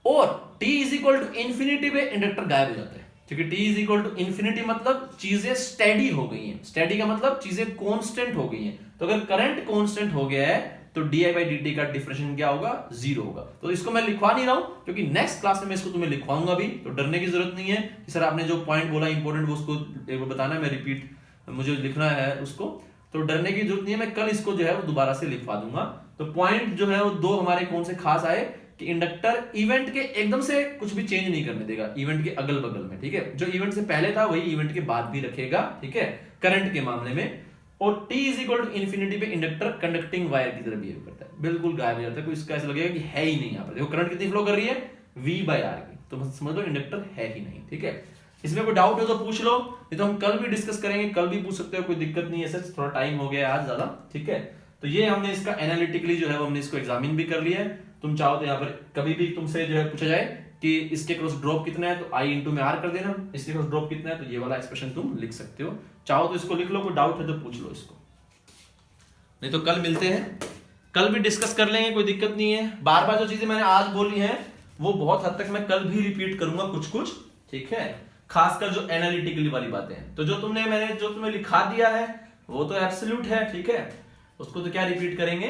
और T is equal to infinity पे इंडक्टर गायब हो जाता है, क्योंकि T is equal to infinity मतलब चीजें स्टेडी हो गई हैं। स्टेडी का मतलब चीजें कांस्टेंट हो गई हैं। तो अगर करंट कांस्टेंट हो गया है तो D I by D T का डिफरेंशियल क्या होगा, जीरो होगा। तो इसको मैं लिखवा नहीं रहा हूं, क्योंकि नेक्स्ट क्लास में मैं इसको तुम्हें लिखवाऊंगा भी, तो डरने की जरूरत नहीं है कि सर आपने जो पॉइंट बोला इंपॉर्टेंट वो उसको एक बार बताना है, मैं रिपीट मुझे लिखना है उसको, तो डरने की जरूरत नहीं है। मैं कल इसको जो है वो दोबारा से लिखवा दूंगा। तो पॉइंट जो है वो दो हमारे कौन से खास आए कि इंडक्टर इवेंट के एकदम से कुछ भी चेंज नहीं करने देगा, इवेंट के अगल बगल में। ठीक है, जो इवेंट से पहले था वही इवेंट के बाद भी रखेगा। ठीक है, करंट के मामले में। और T is equal to infinity पे इंडक्टर कंडक्टिंग वायर की तरह बिहेव करता है, बिल्कुल गायब हो जाता है, कोई इसका ऐसा लगेगा कि है ही नहीं। यहाँ पर देखो करंट कितनी फ्लो कर रही है, V बाय आर की, तो समझ लो इंडक्टर है ही नहीं। ठीक है, इसमें कोई डाउट हो तो पूछ लो, नहीं तो हम कल भी डिस्कस करेंगे, कल भी पूछ सकते हो, कोई दिक्कत नहीं है। सच थोड़ा टाइम हो गया आज ज्यादा। ठीक है, तो ये हमने इसका एनालिटिकली जो है वो हमने इसको एग्जामिन भी कर लिया है। तुम चाहो तो यहाँ पर कभी भी तुमसे जो है पूछा जाए कि इसके क्रॉस ड्रॉप कितना है, तो आई इंटू में आर कर देना, इसके क्रॉस ड्रॉप कितना है, तो ये वाला एक्सप्रेशन तुम लिख सकते हो। चाहो तो इसको लिख लो, कोई डाउट है तो पूछ लो इसको, नहीं तो कल मिलते हैं, कल भी डिस्कस कर लेंगे, कोई दिक्कत नहीं है। बार बार जो चीजें मैंने आज बोली हैं वो बहुत हद तक मैं कल भी रिपीट करूंगा कुछ कुछ। ठीक है, खासकर जो एनालिटिकली वाली बातें हैं, तो जो मैंने जो तुम्हें लिखा दिया है वो तो एब्सोल्यूट है। ठीक है, उसको तो क्या रिपीट करेंगे,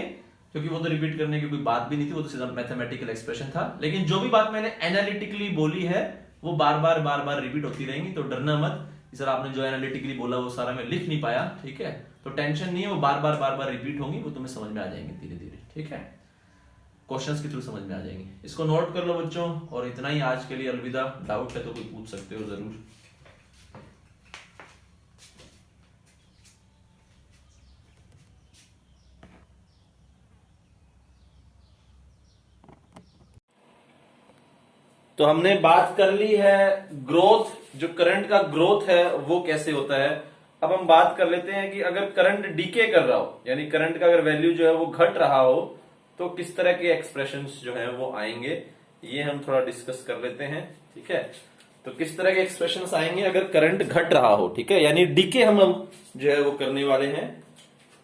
क्योंकि वो तो रिपीट करने की कोई बात भी नहीं थी, वो तो सीधा मैथमेटिकल एक्सप्रेशन था। लेकिन जो भी बात मैंने एनालिटिकली बोली है वो बार बार रिपीट होती रहेंगी, तो डरना मत। सर आपने जो एनालिटिकली बोला वो सारा मैं लिख नहीं पाया, ठीक है, तो टेंशन नहीं है, वो बार बार रिपीट होंगी, वो तुम्हें समझ में आ जाएंगे धीरे धीरे, ठीक है, क्वेश्चंस के थ्रू समझ में आ जाएंगे। इसको नोट कर लो बच्चों, और इतना ही आज के लिए, अलविदा। डाउट है तो कोई पूछ सकते हो जरूर। तो हमने बात कर ली है ग्रोथ, जो करंट का ग्रोथ है वो कैसे होता है। अब हम बात कर लेते हैं कि अगर करंट डीके कर रहा हो, यानी करंट का अगर वैल्यू जो है वो घट रहा हो, तो किस तरह के एक्सप्रेशंस जो है वो आएंगे, ये हम थोड़ा डिस्कस कर लेते हैं, ठीक है। तो किस तरह के एक्सप्रेशंस आएंगे अगर करंट घट रहा हो, ठीक है, यानी डीके हम जो है वो करने वाले हैं,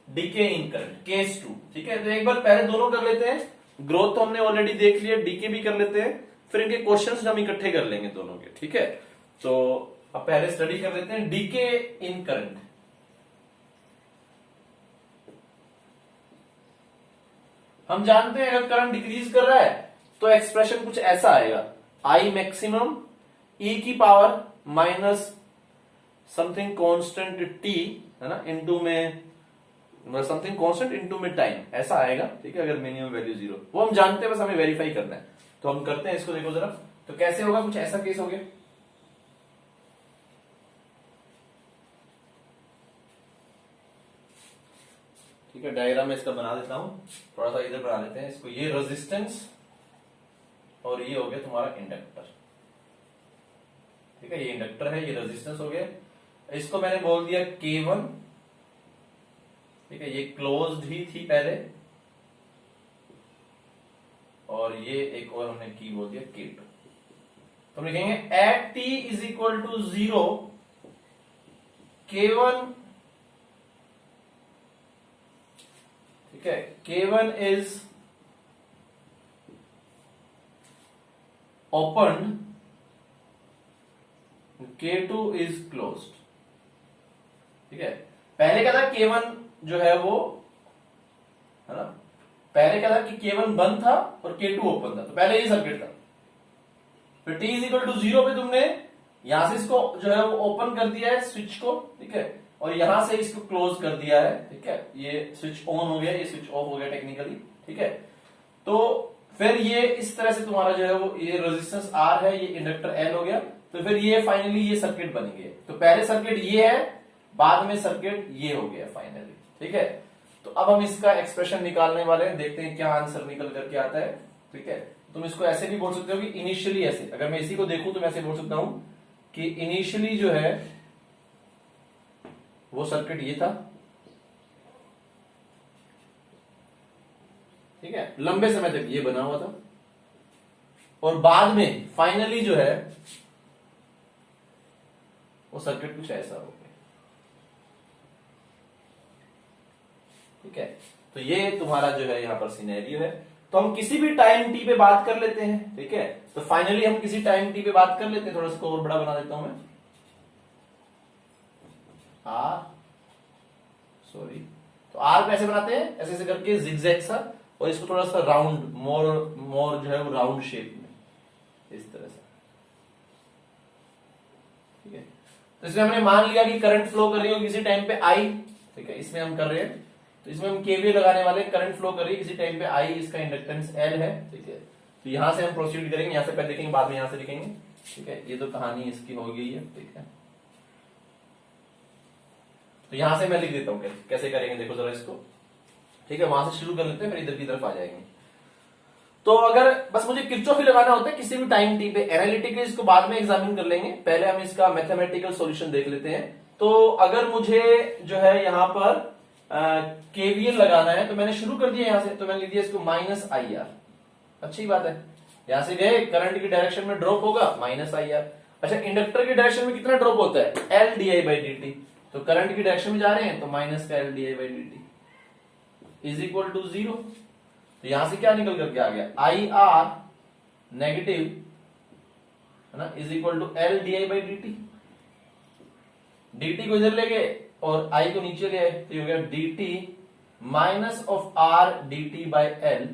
डीके इन करंट केस 2, ठीक है। तो एक बार पहले दोनों कर लेते हैं, ग्रोथ तो हमने ऑलरेडी देख लिया, डीके भी कर लेते हैं, फिर इनके क्वेश्चंस हम इकट्ठे कर लेंगे दोनों के, ठीक है। तो अब पहले स्टडी कर लेते हैं डीके इन करंट। हम जानते हैं अगर करंट डिक्रीज कर रहा है तो एक्सप्रेशन कुछ ऐसा आएगा, आई मैक्सिमम ई की power minus something constant T, है ना, इनटू में समथिंग कांस्टेंट इनटू में टाइम, ऐसा आएगा, ठीक है, अगर मिनिमम वैल्यू 0। वो हम जानते हैं, बस हमें वेरीफाई करना है, तो हम करते हैं इसको। देखो जरा, तो कैसे होगा, कुछ ऐसा केस हो गया, ठीक है। डायग्राम में इसका बना देता हूं, थोड़ा सा इधर बना लेते हैं इसको। ये रेजिस्टेंस और ये हो गया तुम्हारा इंडक्टर, ठीक है, ये इंडक्टर है, ये रेजिस्टेंस हो गया। इसको मैंने बोल दिया K1, ठीक है, ये क्लोज्ड ही थी पहले, और ये एक और हमने की बोल दिया K2। तो हम लिखेंगे at t is equal to 0 K1, ठीक है, K1 is open, K2 is closed, ठीक है। पहले क्या था, K1 जो है वो, है ना, पहले क्या था कि K1 बंद था और K2 ओपन था, तो पहले ये सर्किट था। फिर t इज इक्वल टू 0 पे तुमने यहां से इसको जो है वो ओपन कर दिया है स्विच को, ठीक है, और यहां से इसको क्लोज कर दिया है, ठीक है, ये स्विच ऑन हो गया, ये स्विच ऑफ हो गया टेक्निकली, ठीक है। तो फिर ये इस तरह से तुम्हारा जो है वो, ये रेजिस्टेंस R है, ये इंडक्टर L हो गया, तो फिर ये फाइनली ये सर्किट बन गया। तो पहले सर्किट ये है, बाद में सर्किट ये हो गया फाइनली, ठीक है। तो अब हम इसका एक्सप्रेशन निकालने वाले हैं, देखते हैं क्या आंसर निकल करके आता है, ठीक है। तुम इसको ऐसे भी बोल सकते हो कि इनिशियली, ऐसे अगर मैं इसी को देखूं तो मैं ऐसे बोल सकता हूं कि इनिशियली जो है वो सर्किट ये था, ठीक है, लंबे समय तक ये बना हुआ था, और बाद में फाइनली जो है वो सर्किट कुछ ऐसा हो गया, ठीक है। तो ये तुम्हारा जो है यहां पर सिनेरियो है। तो हम किसी भी टाइम टी पे बात कर लेते हैं, ठीक है। तो फाइनली हम किसी टाइम टी पे बात कर लेते हैं, थोड़ा सा और बड़ा बना देता हूं मैं, आर, सॉरी, तो आर कैसे बनाते हैं, ऐसे ऐसे करके जिगजैग सा, और इसको थोड़ा सा राउंड, मोर जो है वो राउंड शेप में, इस तरह से, ठीक है। तो इसमें हमने मान लिया कि करंट फ्लो कर रही हो किसी टाइम पे आई, ठीक है, इसमें हम कर रहे हैं, तो इसमें हम केवीएल लगाने वाले, करंट फ्लो कर रही है किसी टाइम पे आई, इसका इंडक्टेंस एल है, ठीक है। तो यहां से हम प्रोसीड करेंगे, यहां से पहले लिखेंगे, बाद में यहां से लिखेंगे, ठीक है। ये तो कहानी इसकी हो गई है, ठीक है। तो यहां से मैं लिख देता हूं कैसे करेंगे, देखो जरा इसको, ठीक है। वहां से शुरू कर लेते हैं, फिर इधर की तरफ आ जाएंगे। तो अगर बस मुझे किरचॉफ ही लगाना होता है किसी भी टाइम टी पे, एनालिटिकली इसको बाद में एग्जामिन कर लेंगे, पहले हम इसका मैथमेटिकल सॉल्यूशन देख लेते हैं। तो अगर मुझे जो है यहां पर केवीएल लगाना है, तो मैंने शुरू कर दिया यहां से, तो मैंने लिख दिया इसको माइनस आई आर, अच्छी बात है, यहां से गए, करंट की डायरेक्शन में ड्रॉप होगा माइनस आई आर। अच्छा, इंडक्टर की डायरेक्शन में कितना ड्रॉप होता है, L D I by D T, तो करंट की डायरेक्शन में जा रहे हैं तो माइनस का L D I by D T is equal to 0। तो यहां से क्या निकल करके आ गया, आई आर नेगेटिव, है ना, is equal to L D I by D T, D T को इधर ले गए और आई को नीचे ले आए, तो ये हो गया D T minus of R D T by L,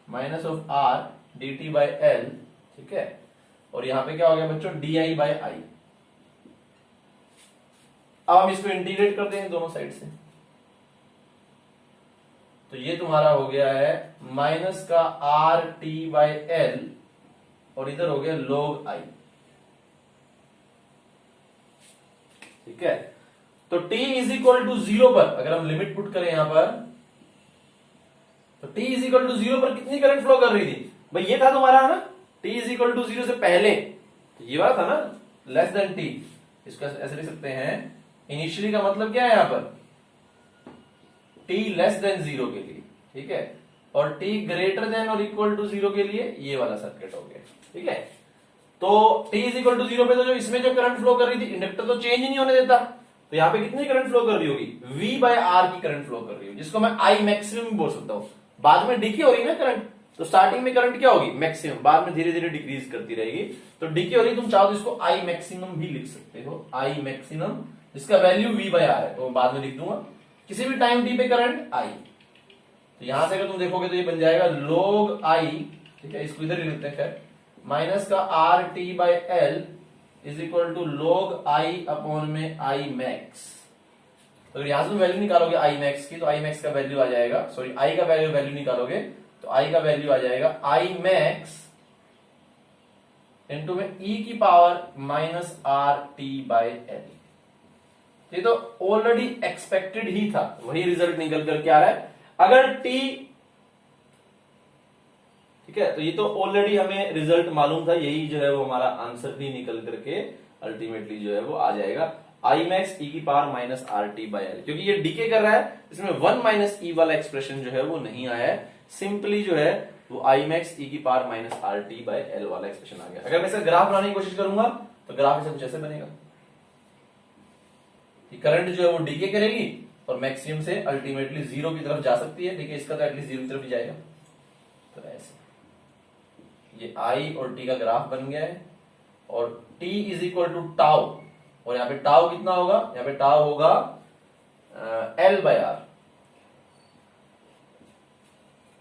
minus of R D T by L, ठीक है। और यहां पे क्या हो गया बच्चों, डी आई बाई आई, अब हम इसको इंटीग्रेट कर देंगे दोनों साइड से, तो ये तुम्हारा हो गया है माइनस का आर टी बाई एल और इधर हो गया log आई। ठीक है, तो t इज इक्वल टू 0 पर अगर हम लिमिट पुट करें यहां पर, तो t इज इक्वल टू 0 पर कितनी करंट फ्लो कर रही थी भाई, ये था तुम्हारा ना t इज इक्वल टू 0 से पहले, तो ये वाला था ना लेस देन t, इसका ऐसे लिख सकते हैं इनिशियली का मतलब क्या है यहां पर t लेस देन 0 के लिए। ठीक है, और t ग्रेटर देन और इक्वल टू 0 के लिए ये वाला सर्किट हो गया। ठीक है, तो t इज इक्वल टू 0 पे तो जो इसमें जो करंट फ्लो कर रही थी, इंडक्टर तो चेंज ही नहीं होने देता, तो यहाँ पे कितनी करंट फ्लो कर रही होगी, v बाय आर की करंट फ्लो कर रही होगी, जिसको मैं आई मैक्सिमम बोल सकता हूं। बाद में डीके हो रही है ना करंट, तो स्टार्टिंग में करंट क्या होगी मैक्सिमम, बाद में धीरे धीरे डिक्रीज करती रहेगी, तो डीके हो रही, तुम चाहो तो इसको आई मैक्सिमम भी लिख सकते हो, आई मैक्सिमम, जिसका वैल्यू v बाय आर है, तो बाद में लिख दूंगा किसी भी टाइम टी पे करंट आई। तो यहां से अगर तुम देखोगे तो ये बन जाएगा log आई, ठीक है, इसको इधर ही लिखते हैं, माइनस का R T by L is equal to log I upon में आई मैक्स। तो अगर यहां से तुम वैल्यू निकालोगे आई मैक्स की, तो आई मैक्स का वैल्यू आ जाएगा, सॉरी आई का वैल्यू निकालोगे तो आई का वैल्यू आ जाएगा आई मैक्स इंटू में ई की power minus R T by L. ये तो ऑलरेडी एक्सपेक्टेड ही था, वही रिजल्ट निकल करके आ रहा है। अगर t, ठीक है, तो ये तो ऑलरेडी हमें रिजल्ट मालूम था, यही जो है वो हमारा आंसर भी निकल करके अल्टीमेटली जो है वो आ जाएगा आई मैक्स ई की power minus R T by L. क्योंकि ये डीके कर रहा है, इसमें 1 माइनस ई वाला एक्सप्रेशन जो है वो नहीं आया है, सिंपली जो है वो आई मैक्स ई की power minus R T by L वाला एक्सप्रेशन आ गया। अगर मैं इसका ग्राफ बनाने की कोशिश करूंगा तो ग्राफ ऐसे कुछ ऐसे बनेगा, करंट जो है वो डीके करेगी और मैक्सिमम से अल्टीमेटली 0 की तरफ जा सकती है। देखिए इसका तो एटलीस्ट 0 की तरफ ही जाएगा, तो ऐसे ये आई और टी का ग्राफ बन गया है, और t is equal to tau, और यहाँ पे टाउ कितना होगा, यहाँ पे टाउ होगा एल बाय आर,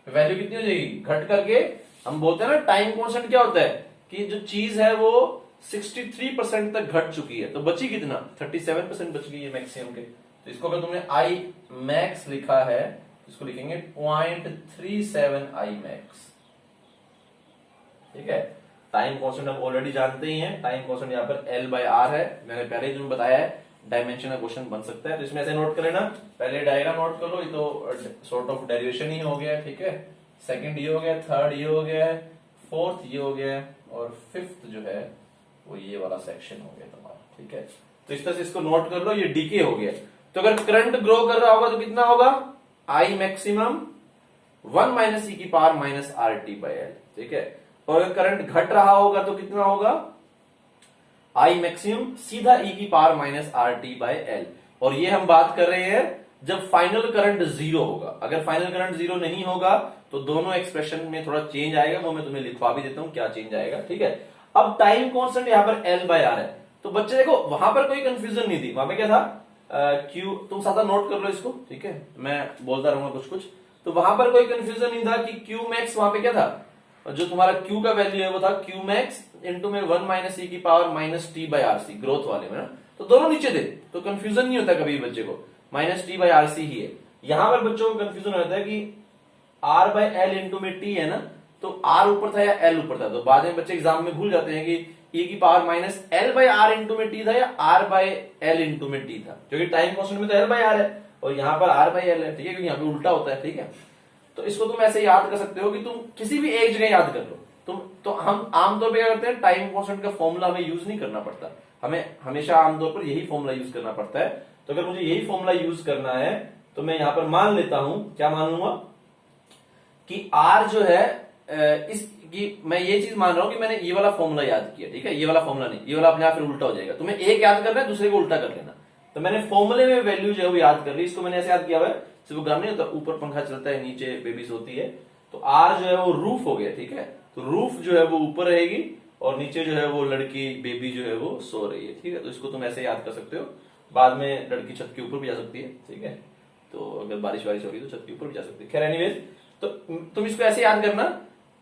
वैल्यू कितनी हो जाएगी घट करके, हम बोलते हैं ना टाइम कांस्टेंट क्या होता है कि जो चीज है वो 63% तक घट चुकी है, तो बची कितना 37% बच गई है मैक्सिमम के। तो इसको अगर तुमने आई मैक्स लिखा है, इसको लिखेंगे 0.37 आई मैक्स। ठीक है, टाइम कांस्टेंट हम ऑलरेडी जानते ही हैं, टाइम कांस्टेंट यहाँ पर एल बाय आर है, मैंने पहले ही तुम्हें बताया है, डायमेंशन का क्वेश्चन बन सकता है, तो इसमें ऐसे नोट कर लेना, पहले डायग्राम नोट कर लो, ये तो सॉर्ट ऑफ डेरिवेशन ही हो गया। ठीक है, सेकंड ये हो गया, थर्ड ये हो गया, फोर्थ ये हो गया, और फिफ्थ जो है वो ये वाला सेक्शन हो गया तुम्हारा। ठीक है, तो इस तरह से इसको नोट कर लो, ये डीके हो गया। तो अगर करंट ग्रो कर रहा होगा तो कितना होगा, आई मैक्सिमम 1 माइनस ई की power minus R T by L. ठीक है, और अगर करंट घट रहा होगा तो कितना होगा, आई मैक्सिमम सीधा ई की power minus R T by L. और ये हम बात कर रहे हैं जब फाइनल करंट 0 होगा। अगर फाइनल करंट 0 नहीं होगा तो दोनों एक्सप्रेशन में थोड़ा चेंज आएगा, वो मैं तुम्हें लिखवा भी देता हूं क्या चेंज आएगा। ठीक है, अब टाइम कांस्टेंट यहाँ पर एल बाय आर है, तो बच्चे देखो वहां पर कोई कंफ्यूजन नहीं थी, वहां पे क्या था क्यू, तुम साथ नोट कर लो इसको। ठीक है, मैं बोलता रहूंगा कुछ कुछ, तो वहां पर कोई कंफ्यूजन नहीं था कि क्यू मैक्स वहां पे क्या था, जो तुम्हारा क्यू का वैल्यू है वो था क्यू मैक्स इंटू में 1 माइनस ई की power minus T by R C, growth वाले में ना, तो दोनों नीचे थे, तो कंफ्यूजन नहीं होता कभी बच्चे को, minus T by R C ही है। यहां पर बच्चों को कंफ्यूजन होता है कि आर बाई एल इंटू में टी है ना, तो आर ऊपर था या एल ऊपर था, तो बाद में बच्चे एग्जाम में भूल जाते हैं कि ई की power minus L by R into में टी था या आर बाई एल इंटू में टी था, क्योंकि टाइम कांस्टेंट में तो एल बाई आर है और यहाँ पर आर बाई एल है। ठीक है, क्योंकि यहाँ पे उल्टा होता है। ठीक है, तो इसको तुम ऐसे याद कर सकते हो कि तुम किसी भी एक जगह याद कर लो तुम, तो हम आमतौर पर क्या करते हैं, टाइम कांस्टेंट का फॉर्मूला हमें यूज नहीं करना पड़ता, हमें हमेशा आमतौर पर यही फॉर्मूला यूज करना पड़ता है। तो अगर मुझे यही फॉर्मूला यूज करना है तो मैं यहां पर मान लेता हूं, क्या मान लूंगा कि आर जो है मैं ये चीज मान रहा हूं कि मैंने ये वाला फॉर्मूला याद किया। ठीक है, ये वाला फॉर्मूला नहीं, ये वाला अपने आप फिर उल्टा हो जाएगा, तुम्हें एक याद करना है दूसरे को उल्टा कर लेना। तो मैंने फॉर्मूले में वैल्यू जो है वो याद कर ली, इसको मैंने ऐसे याद किया हुआ है, सिर्फ गर्म नहीं होता, ऊपर पंखा चलता है नीचे बेबी सोती है, तो आर जो है वो रूफ हो गया। ठीक है, तो रूफ जो है वो ऊपर रहेगी और नीचे जो है वो लड़की बेबी जो है वो सो रही है। ठीक है, तो इसको तुम ऐसे याद कर सकते हो, बाद में लड़की छत के ऊपर भी जा सकती है। ठीक है, तो अगर बारिश वारिश हो रही है तो छत के ऊपर भी जा सकती है। खैर एनीवेज, तो तुम इसको ऐसे याद करना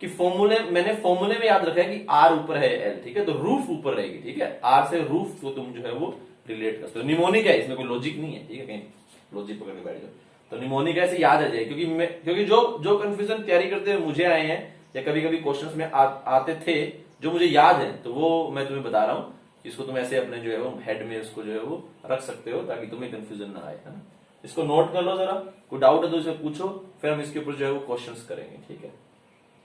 कि मैंने फॉर्मूले में याद रखा है कि आर ऊपर है एल। ठीक है, तो रूफ ऊपर रहेगी। ठीक है, आर से रूफ को तुम जो है वो रिलेट कर सकते हो। निमोनिक है, इसमें कोई लॉजिक नहीं है, ठीक है, कहीं लॉजिक पकड़ के बैठ जाओ, तो निमोनिक ऐसे याद आ जाए, क्योंकि जो कंफ्यूजन तैयारी करते हुए मुझे आए हैं या कभी कभी क्वेश्चंस में आते थे जो मुझे याद है, तो वो मैं तुम्हें बता रहा हूँ। इसको तुम ऐसे अपने जो है वो हेड में उसको जो है वो रख सकते हो ताकि तुम्हें कंफ्यूजन ना आए, है ना। इसको नोट कर लो जरा, कोई डाउट है तो इसे पूछो, फिर हम इसके ऊपर जो है वो क्वेश्चंस करेंगे, ठीक है।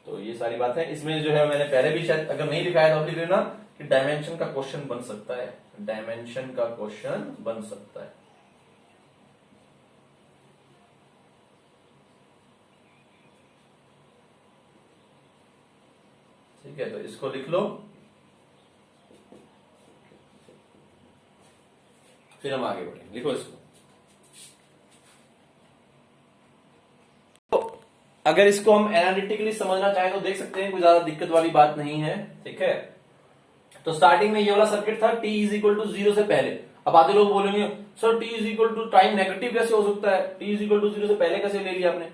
तो ये सारी बात है। इसमें जो है मैंने पहले भी शायद अगर नहीं लिखा है तो लिख लेना कि डायमेंशन का क्वेश्चन बन सकता है, डायमेंशन का क्वेश्चन बन सकता है। ठीक है, तो इसको लिख लो, फिर हम आगे बढ़ेंगे। लिखो इसको। तो अगर इसको हम एनालिटिकली समझना चाहें तो देख सकते हैं, कोई ज्यादा दिक्कत वाली बात नहीं है, ठीक है। तो स्टार्टिंग में ये वाला सर्किट था, t इज इक्वल टू 0 से पहले। अब आधे लोग बोलेंगे sir t is equal to time negative कैसे हो सकता है, t इज इक्वल टू 0 से पहले कैसे ले लिया आपने।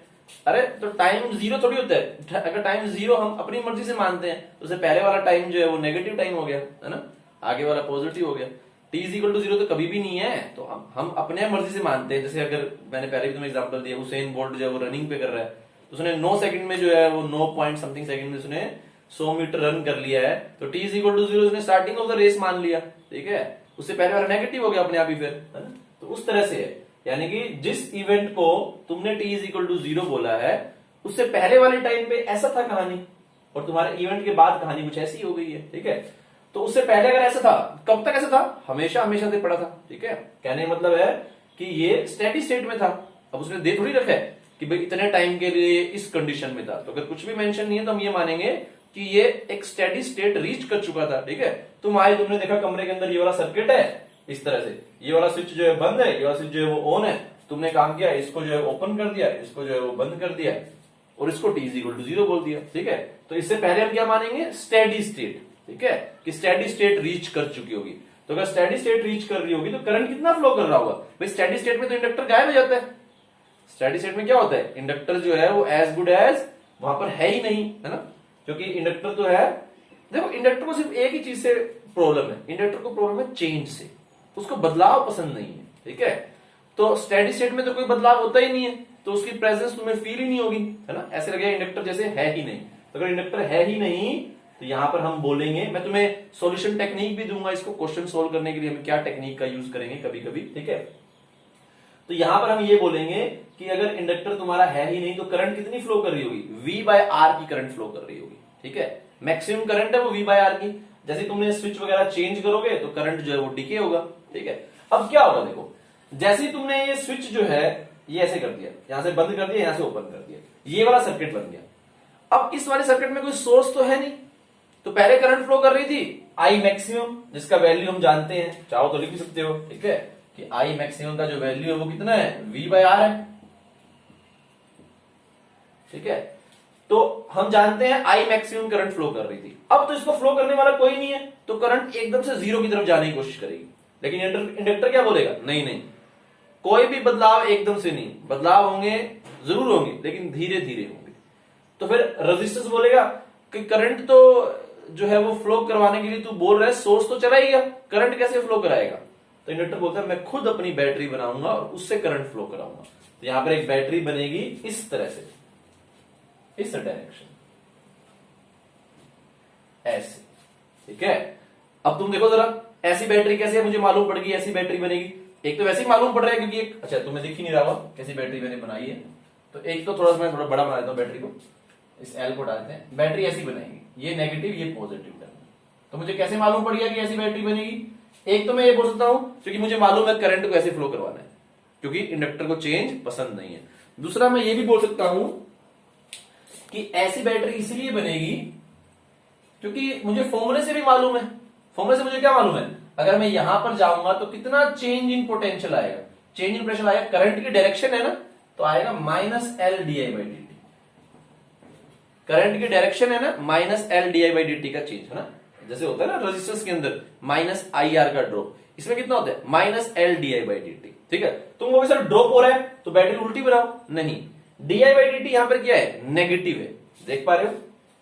अरे तो टाइम 0 थोड़ी होता है, अगर टाइम 0 हम अपनी मर्जी से मानते हैं तो उससे पहले वाला टाइम जो है वो नेगेटिव टाइम हो गया, है ना, आगे वाला पॉजिटिव हो गया। t इज इक्वल टू 0 तो कभी भी नहीं है, तो हम अपने मर्जी से मानते हैं। जैसे अगर मैंने पहले भी तुम्हें एग्जांपल दिया, हुसैन बोल्ट जो है वो रनिंग पे कर रहा है, तो उसने 9 सेकंड में जो है वो 9 पॉइंट समथिंग सेकंड में उसने 100 मीटर रन कर लिया है, तो t इज इक्वल टू 0 उसने स्टार्टिंग ऑफ द रेस मान लिया, ठीक है। उससे पहले वाला नेगेटिव हो गया अपने आप ही फिर, है ना। तो उस तरह से है, यानी कि जिस इवेंट को तुमने t इज इक्वल टू 0 बोला है उससे पहले वाले टाइम पे ऐसा था कहानी, और तुम्हारे इवेंट के बाद कहानी कुछ ऐसी हो गई है, ठीक है। तो उससे पहले अगर ऐसा था, कब तक ऐसा था, हमेशा हमेशा से पड़ा था, ठीक है। कहने का मतलब है कि ये स्टेडी स्टेट में था। अब उसने दे थोड़ी रखा है कि भाई इतने टाइम के लिए इस कंडीशन में था, तो अगर कुछ भी मेंशन नहीं है तो हम ये मानेंगे कि ये एक स्टेडी स्टेट रीच कर चुका था, ठीक है। तुम आए, तुमने देखा कमरे के अंदर ये वाला सर्किट है इस तरह से, ये वाला स्विच जो है बंद है, ये वाला स्विच जो है वो ऑन है, तुमने काम किया इसको जो है ओपन कर दिया, इसको जो है वो बंद कर दिया और इसको t इज इक्वल टू 0 बोल दिया, ठीक है। तो इससे पहले हम क्या मानेंगे, स्टेडी स्टेट, ठीक है, कि स्टेडी स्टेट रीच कर चुकी होगी। तो अगर स्टेडी स्टेट रीच कर रही होगी तो करंट कितना फ्लो कर रहा होगा भाई। स्टेडी स्टेट में तो इंडक्टर गायब हो जाता है। स्टेडी स्टेट में क्या होता है, इंडक्टर जो है वो एज गुड एज वहां पर है ही नहीं, है ना, क्योंकि इंडक्टर तो है। देखो इंडक्टर को सिर्फ एक ही चीज से प्रॉब्लम है, इंडक्टर को प्रॉब्लम है चेंज से, उसको बदलाव पसंद नहीं है, ठीक है। तो स्टेडी स्टेट में तो कोई बदलाव होता ही नहीं है, तो उसकी प्रेजेंस तुम्हें फील ही नहीं होगी, है ना, ऐसे लगेगा इंडक्टर जैसे है ही नहीं। तो अगर इंडक्टर है ही नहीं तो यहां पर हम बोलेंगे, मैं तुम्हें सॉल्यूशन टेक्निक भी दूंगा, इसको क्वेश्चन सोल्व करने के लिए हम क्या टेक्निक का यूज करेंगे कभी कभी, ठीक है। तो यहां पर हम ये बोलेंगे कि अगर इंडक्टर तुम्हारा है ही नहीं तो करंट कितनी फ्लो कर रही होगी, V बाय R की करंट फ्लो कर रही होगी, ठीक है। मैक्सिमम करंट है वो V बाय R की। जैसे तुमने स्विच वगैरह चेंज करोगे तो करंट जो है वो डिके होगा, ठीक है। अब क्या होगा, देखो जैसे ही तुमने ये स्विच जो है ये ऐसे कर दिया, यहां से बंद कर दिया, यहां से ओपन कर दिया, ये वाला सर्किट बन गया। अब इस वाले सर्किट में कोई सोर्स तो है नहीं, तो पहले करंट फ्लो कर रही थी I मैक्सिमम, जिसका वैल्यू हम जानते हैं, चाहो तो लिख भी सकते हो, ठीक है, कि I मैक्सिमम का जो वैल्यू है वो कितना है, V बाय R है, ठीक है। तो हम जानते हैं I मैक्सिमम करंट फ्लो कर रही थी। अब तो इसको फ्लो करने वाला कोई नहीं है, तो करंट एकदम से 0 की तरफ जाने की कोशिश करेगी, लेकिन इंडक्टर क्या बोलेगा, नहीं नहीं, कोई भी बदलाव एकदम से नहीं, बदलाव होंगे जरूर होंगे लेकिन धीरे धीरे होंगे। तो फिर रेजिस्टेंस बोलेगा कि करंट तो जो है वो फ्लो करवाने के लिए तू बोल रहा है, सोर्स तो चला ही गया, करंट कैसे फ्लो कराएगा। तो इंडक्टर बोलता है मैं खुद अपनी बैटरी बनाऊंगा और उससे करंट फ्लो कराऊंगा। तो यहां पर एक बैटरी बनेगी इस तरह से, इस डायरेक्शन ऐसे, ठीक है। अब तुम देखो जरा, ऐसी बैटरी कैसे है, मुझे मालूम पड़ गई ऐसी बैटरी बनेगी। एक तो वैसे ही मालूम पड़ रहा है क्योंकि एक, अच्छा तुम्हें दिख ही नहीं रहा होगा कैसी बैटरी मैंने बनाई है, तो एक तो थोड़ा सा मैं थोड़ा बड़ा बना देता हूं बैटरी को, इस एल को डालते हैं, बैटरी ऐसी बनेगी, ये नेगेटिव ये पॉजिटिव टर्मिनल। तो मुझे कैसे मालूम पड़ गया कि ऐसी बैटरी बनेगी, एक तो मैं ये बोल सकता हूं क्योंकि मुझे मालूम है करंट को ऐसे फ्लो करवाना है, क्योंकि इंडक्टर को चेंज पसंद नहीं है। दूसरा मैं ये भी बोल सकता हूं कि ऐसी बैटरी इसलिए बनेगी क्योंकि मुझे फॉर्मूले से भी मालूम है, फॉर्मूले से मुझे क्या मालूम है, अगर मैं यहां पर जाऊंगा तो कितना चेंज इन पोटेंशियल आएगा, चेंज इन पोटेंशियल आएगा, करंट की डायरेक्शन है ना, तो आएगा -L/di/dt। करंट की डायरेक्शन है ना, -L/di/dt का चेंज है ना, जैसे होता है ना रेजिस्टेंस के अंदर -IR का ड्रॉप, इसमें कितना होता है -L/di/dt, ठीक है। तुम वो सर ड्रॉप हो रहा है तो बैटरी उल्टी बनाओ, नहीं, di/dt यहां पर क्या है, नेगेटिव है, देख पा रहे हो,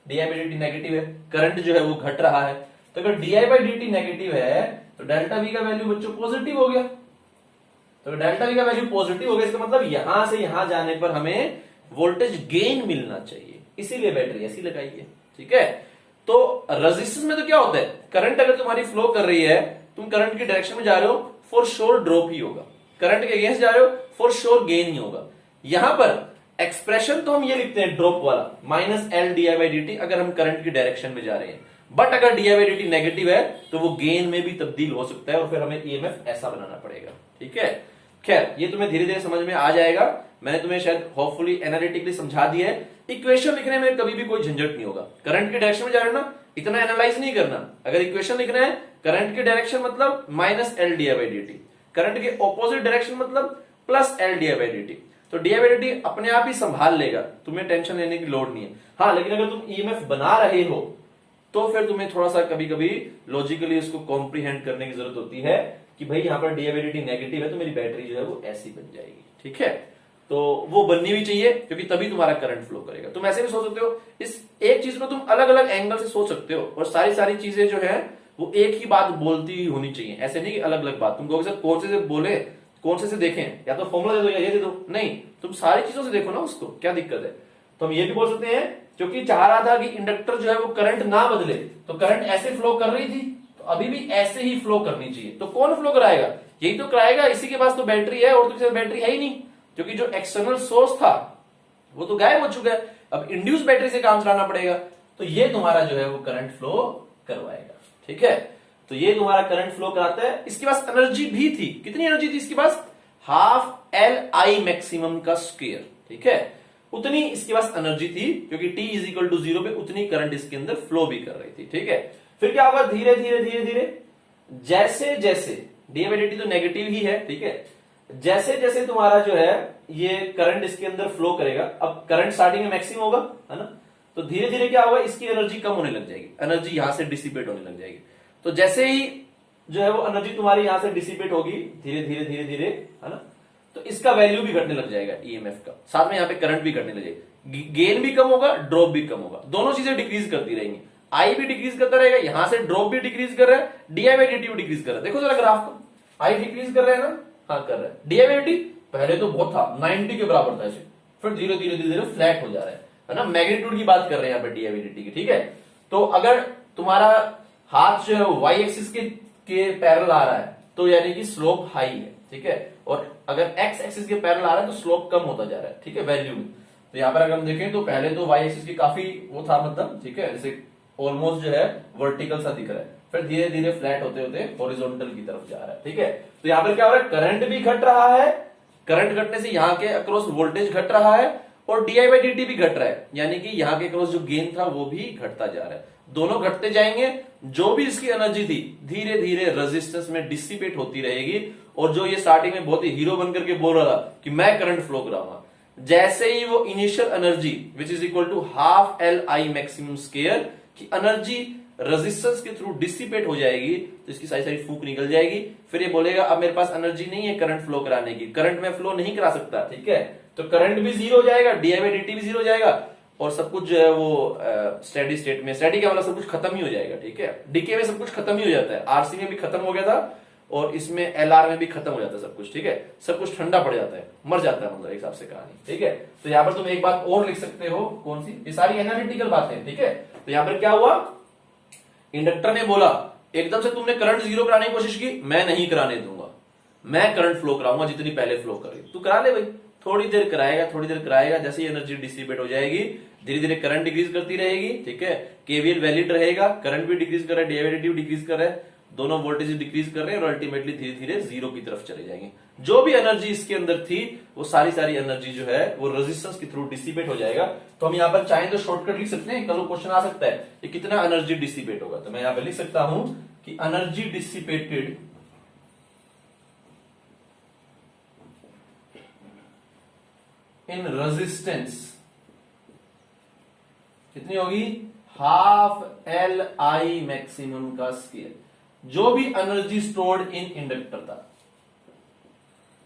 di/dt नेगेटिव है, करंट जो है वो घट रहा है। तो अगर di/dt नेगेटिव है तो डेल्टा वी का वैल्यू बच्चों पॉजिटिव हो गया। तो डेल्टा वी का वैल्यू पॉजिटिव हो गया, इसका मतलब यहां से यहां जाने पर हमें वोल्टेज गेन मिलना चाहिए, इसीलिए बैटरी ऐसी लगाई है। ठीक है, तो रेजिस्टेंस में तो क्या होता है, करंट अगर तुम्हारी फ्लो कर रही है, तुम करंट की डायरेक्शन में जा रहे हो, फॉर श्योर ड्रॉप ही होगा। करंट के अगेंस्ट जा रहे हो, फॉर श्योर गेन ही होगा। यहां पर एक्सप्रेशन तो हम ये लिखते हैं ड्रॉप वाला, minus L D I by D T, अगर हम करंट की डायरेक्शन में जा रहे हैं। बट अगर D I by D T negative है तो वो गेन में भी तब्दील हो सकता है और फिर हमें ईएमएफ ऐसा बनाना पड़ेगा। ठीक है, खैर ये तुम्हें धीरे धीरे समझ में आ जाएगा। मैंने तुम्हें शायद होपफुली एनालिटिकली समझा दिया है। इक्वेशन लिखने में कभी भी कोई झंझट नहीं होगा। करंट की डायरेक्शन में जा रहे हो ना, इतना एनालाइज नहीं करना। अगर इक्वेशन लिखना है, करंट की डायरेक्शन मतलब minus L D I by D T, current के ऑपोजिट डायरेक्शन मतलब plus L D I by D T. तो D I by D T अपने आप ही संभाल लेगा, तुम्हें टेंशन लेने की लोड नहीं है। हाँ, लेकिन अगर तुम ईएमएफ बना रहे हो तो फिर तुम्हें थोड़ा सा कभी कभी लॉजिकली इसको कॉम्प्रीहेंड करने की जरूरत होती है कि भाई यहाँ पर D I by D T negative है तो मेरी बैटरी जो है वो ऐसी बन जाएगी। ठीक है, तो वो बननी भी चाहिए क्योंकि तभी तुम्हारा करंट फ्लो करेगा। तुम ऐसे भी सोच सकते हो, इस एक चीज को तुम अलग अलग एंगल से सोच सकते हो और सारी सारी चीजें जो है वो एक ही बात बोलती ही होनी चाहिए। ऐसे नहीं कि अलग अलग बात, तुम कहोगे सर कौन से बोले, कौन से देखें, या तो फॉर्मूला दे दो या ये दे दो। नहीं, तुम सारी चीजों से देखो ना उसको, क्या दिक्कत है। तो हम ये भी बोल सकते हैं क्योंकि चाह रहा था कि इंडक्टर जो है वो करंट ना बदले, तो करंट ऐसे फ्लो कर रही थी तो अभी भी ऐसे ही फ्लो करनी चाहिए। तो कौन फ्लो कराएगा, यही तो कराएगा, इसी के पास तो बैटरी है और तो बैटरी है ही नहीं, क्योंकि जो एक्सटर्नल सोर्स था वो तो गायब हो चुका है। अब इंड्यूस बैटरी से काम चलाना पड़ेगा, तो ये तुम्हारा जो है वो करंट फ्लो करवाएगा। ठीक है, तो ये तुम्हारा करंट फ्लो कराता है। इसके पास एनर्जी भी थी, कितनी एनर्जी थी इसके पास, हाफ एल आई मैक्सिमम का स्क्वायर। ठीक है, उतनी इसके पास एनर्जी थी क्योंकि t इज इक्वल टू 0 पे उतनी करंट इसके अंदर फ्लो भी कर रही थी। ठीक है, फिर क्या होगा, धीरे धीरे धीरे धीरे जैसे जैसे डी बाई डी टी तो नेगेटिव ही है। ठीक है, जैसे जैसे तुम्हारा जो है ये करंट इसके अंदर फ्लो करेगा, अब करंट स्टार्टिंग में मैक्सिमम होगा, है ना, तो धीरे धीरे क्या होगा, इसकी एनर्जी कम होने लग जाएगी, एनर्जी यहां से डिसिपेट होने लग जाएगी। तो जैसे ही जो है वो एनर्जी तुम्हारी यहां से डिसिपेट होगी धीरे धीरे धीरे धीरे, है ना, तो इसका वैल्यू भी घटने लग जाएगा ईएमएफ का, साथ में यहाँ पे करंट भी घटने लग जाएगा, गेन भी कम होगा, ड्रॉप भी कम होगा, दोनों चीजें डिक्रीज करती रहेंगी। आई भी डिक्रीज करता रहेगा, यहां से ड्रॉप भी डिक्रीज कर रहा है, डीआई बाई डी भी डिक्रीज कर रहा है। देखो जरा ग्राफ को, आई डिक्रीज कर रहा है ना, हाँ कर रहा है। डीआई बाई डी पहले तो बहुत था, 90 के बराबर था इसे, फिर धीरे धीरे धीरे धीरे फ्लैट हो जा रहा है ना, मैग्नीट्यूड की बात कर रहे हैं यहाँ पे डीआई बाई डी की। ठीक है, तो अगर तुम्हारा हाथ जो है वाई एक्सिस के पैरेलल आ रहा है तो यानी कि स्लोप हाई है। ठीक है, और अगर एक्स एक्सिस के पैरेलल आ रहा है तो स्लोप कम होता जा रहा है। ठीक है, वैल्यू में तो यहाँ पर अगर हम देखें तो पहले तो वाई एक्सिस की काफी वो था, मतलब ठीक है, जैसे ऑलमोस्ट जो है वर्टिकल सा दिख रहा है, फिर धीरे धीरे फ्लैट होते होते हॉरिजॉन्टल की तरफ जा रहा है। ठीक है, तो यहाँ पर क्या हो रहा है, करंट भी घट रहा है, करंट घटने से यहाँ के अक्रॉस वोल्टेज घट रहा है और डीआई बाई डी भी घट रहा है, यानी कि यहाँ के अक्रॉस जो गेन था वो भी घटता जा रहा है। दोनों घटते जाएंगे, जो भी इसकी एनर्जी थी धीरे धीरे रेजिस्टेंस में डिसिपेट होती रहेगी। और जो ये स्टार्टिंग में बहुत ही हीरो बनकर के बोल रहा था कि मैं करंट फ्लो कराऊंगा, जैसे ही वो initial energy which is equal to half L I maximum square की एनर्जी रेजिस्टेंस के थ्रू डिसिपेट हो जाएगी, तो इसकी सारी सारी फूक निकल जाएगी। फिर ये बोलेगा अब मेरे पास एनर्जी नहीं है करंट फ्लो कराने की, करंट में फ्लो नहीं करा सकता। ठीक है, तो करंट भी जीरो हो जाएगा, डीआई बाई डी भी जीरो हो जाएगा और सब कुछ जो है वो स्टेडी स्टेट में, स्टेडी का मतलब सब कुछ खत्म ही हो जाएगा। ठीक है, डीके में सब कुछ खत्म ही हो जाता है, आरसी में भी खत्म हो गया था और इसमें एलआर में भी खत्म हो जाता है सब कुछ। ठीक है, सब कुछ ठंडा पड़ जाता है, मर जाता है मतलब एक हिसाब से कहानी। ठीक है, तो यहाँ पर तुम एक बात और लिख सकते हो, कौन सी, ये सारी एनालिटिकल बातें। ठीक है, तो यहाँ पर क्या हुआ, इंडक्टर ने बोला एकदम से तुमने करंट जीरो कराने की कोशिश की, मैं नहीं कराने दूंगा, मैं करंट फ्लो कराऊंगा जितनी पहले फ्लो कर रही, तू करा ले भाई। थोड़ी देर कराएगा, थोड़ी देर कराएगा, जैसे ही एनर्जी डिसिपेट हो जाएगी धीरे धीरे करंट डिक्रीज करती रहेगी। ठीक है, केवीएल वैलिड रहेगा, करंट भी डिक्रीज कर रहा है, डीआई भी डिक्रीज कर रहा है, दोनों वोल्टेज डिक्रीज कर रहे हैं और अल्टीमेटली धीरे धीरे जीरो की तरफ चले जाएंगे। जो भी एनर्जी इसके अंदर थी वो सारी सारी एनर्जी जो है वो रेजिस्टेंस के थ्रू डिसिपेट हो जाएगा। तो हम यहाँ पर चाहें तो शॉर्टकट लिख सकते हैं, कल क्वेश्चन आ सकता है कि कितना एनर्जी डिसिपेट होगा, तो मैं यहाँ पर लिख सकता हूं कि एनर्जी डिसिपेटेड इन रेजिस्टेंस कितनी होगी, हाफ एल आई मैक्सिमम का स्क्वायर। जो भी एनर्जी स्टोर्ड इन इंडक्टर था,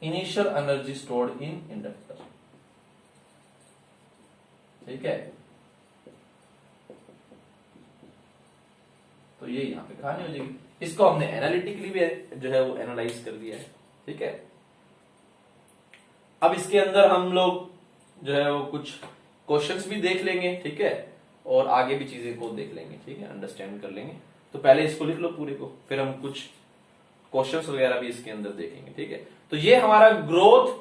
initial energy stored in inductor. ठीक है, तो ये यहां पे कहानी हो जाएगी। इसको हमने एनालिटिकली भी जो है वो एनालाइज कर दिया है, ठीक है। अब इसके अंदर हम लोग जो है वो कुछ क्वेश्चंस भी देख लेंगे, ठीक है, और आगे भी चीजें को देख लेंगे, ठीक है, अंडरस्टैंड कर लेंगे। तो पहले इसको लिख लो पूरे को, फिर हम कुछ क्वेश्चंस वगैरह भी इसके अंदर देखेंगे, ठीक है। तो ये हमारा ग्रोथ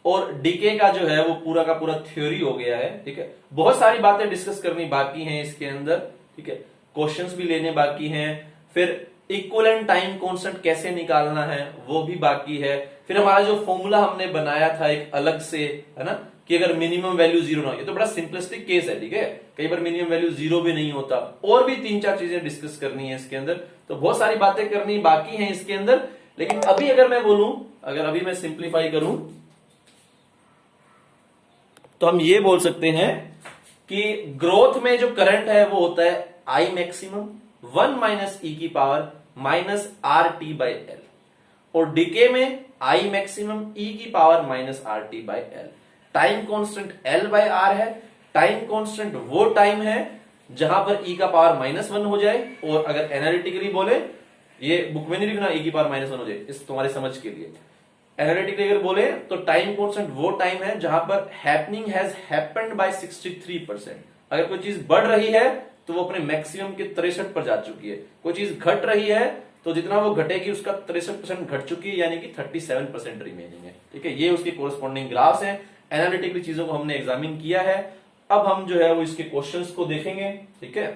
और डीके का जो है वो पूरा का पूरा थ्योरी हो गया है, ठीक है। बहुत सारी बातें डिस्कस करनी बाकी हैं इसके अंदर, ठीक है, क्वेश्चंस भी लेने बाकी हैं, फिर इक्विवेलेंट टाइम कांस्टेंट कैसे निकालना है वो भी बाकी है। फिर हमारा जो फॉर्मूला हमने बनाया था एक अलग से, है ना, कि अगर मिनिमम वैल्यू जीरो ना हो, ये तो बड़ा सिंपलिस्टिक केस है, ठीक है, कई बार मिनिमम वैल्यू जीरो भी नहीं होता, और भी 3-4 चीजें डिस्कस करनी है इसके अंदर। तो बहुत सारी बातें करनी बाकी हैं इसके अंदर, लेकिन अभी अगर मैं बोलूं, अगर अभी मैं सिंप्लीफाई करूं तो हम ये बोल सकते हैं कि ग्रोथ में जो करंट है वो होता है आई मैक्सिमम 1 माइनस ई की power minus R T by L, और डीके में आई मैक्सिमम ई की power minus R T by L. Time constant L by R है। टाइम कांस्टेंट वो टाइम है जहां पर ई का पावर -1 हो जाए, और अगर एनालिटिकली बोले, ये बुक में नहीं लिखना ई की पावर -1 हो जाए, इस तुम्हारे समझ के लिए, एनालिटिकली अगर बोले तो टाइम कांस्टेंट वो टाइम है जहां पर हैपनिंग हैज हैपेंड बाय 63%। अगर कोई चीज बढ़ रही है तो वो अपने मैक्सिमम के 63 पर जा चुकी है, कोई चीज घट रही है तो जितना वो घटेगी उसका 63% घट चुकी है, यानी कि 37% रिमेनिंग है, ठीक है। ये उसके कोरस्पॉन्डिंग ग्राफ्स हैं। एनालिटिकली चीजों को हमने एग्जामिन किया है। अब हम जो है वो इसके क्वेश्चंस को देखेंगे, ठीक है।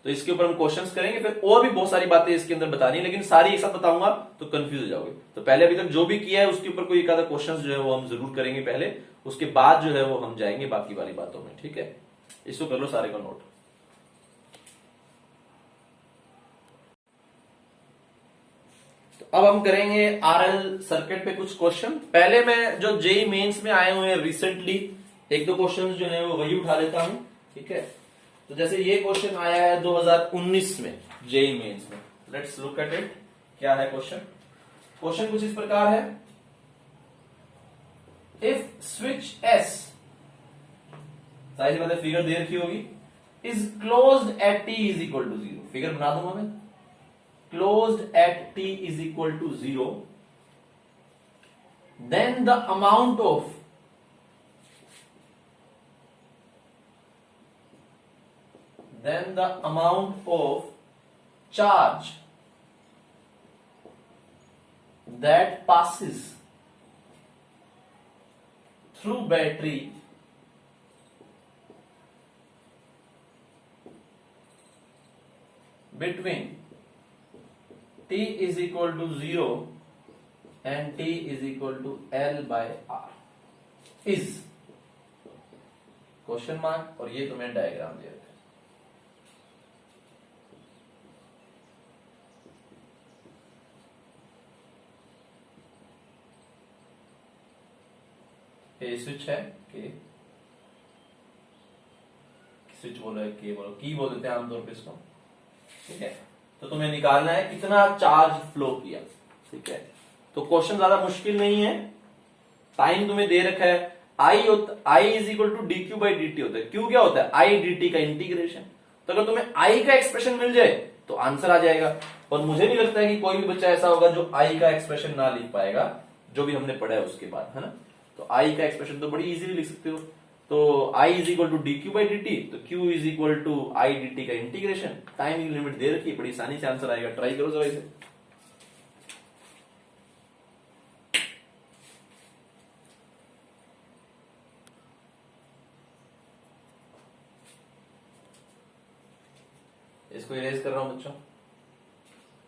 तो इसके ऊपर हम क्वेश्चंस करेंगे, फिर और भी बहुत सारी बातें इसके अंदर बतानी, लेकिन सारी एक साथ बताऊंगा तो कंफ्यूज हो जाओगे। तो पहले अभी तक जो भी किया है उसके ऊपर कोई एक आधा क्वेश्चंस जो है वो हम जरूर करेंगे पहले, उसके बाद जो है वो हम जाएंगे बाकी वाली बातों में, ठीक है। इसको कर लो सारे का नोट। तो अब हम करेंगे आरएल सर्किट पे कुछ क्वेश्चन। पहले मैं जो जेई मेंस में आए हुए हैं रिसेंटली, एक दो क्वेश्चन जो है वो वही उठा लेता हूं, ठीक है। तो जैसे ये क्वेश्चन आया है 2019 में जेई मेंस में, लेट्स लुक एट इट। क्या है क्वेश्चन? क्वेश्चन कुछ इस प्रकार है, इफ स्विच एस, सारी बातें फिगर दे रखी होगी, is closed at T is equal to 0, figure बना दूंगा मैं, closed at T is equal to 0, then the amount of charge that passes through battery between t is equal to 0 and t is equal to L by R is, question mark, और ये तुम्हें diagram दिया है। ये switch है, के switch बोलो है, के बोलो, की बोल देते हैं आमतौर पे इसको, ठीक है। तो तुम्हें निकालना है कितना चार्ज फ्लो किया, ठीक है। तो क्वेश्चन ज्यादा मुश्किल नहीं है, टाइम तुम्हें दे रखा है, I is equal to D Q by D T होता है। क्यू क्या होता है? आई डी टी का इंटीग्रेशन। तो अगर तुम्हें आई का एक्सप्रेशन मिल जाए तो आंसर आ जाएगा, और मुझे नहीं लगता है कि कोई भी बच्चा ऐसा होगा जो आई का एक्सप्रेशन ना लिख पाएगा, जो भी हमने पढ़ा है उसके बाद, है ना। तो आई का एक्सप्रेशन तो बड़ी इजीली लिख सकते हो। तो I is equal to D Q by D T, तो Q is equal to I D T का इंटीग्रेशन, टाइम लिमिट दे रखी है, बड़ी आसानी से आंसर आएगा। ट्राई करो जरा इसे। इसको इरेज कर रहा हूं बच्चों।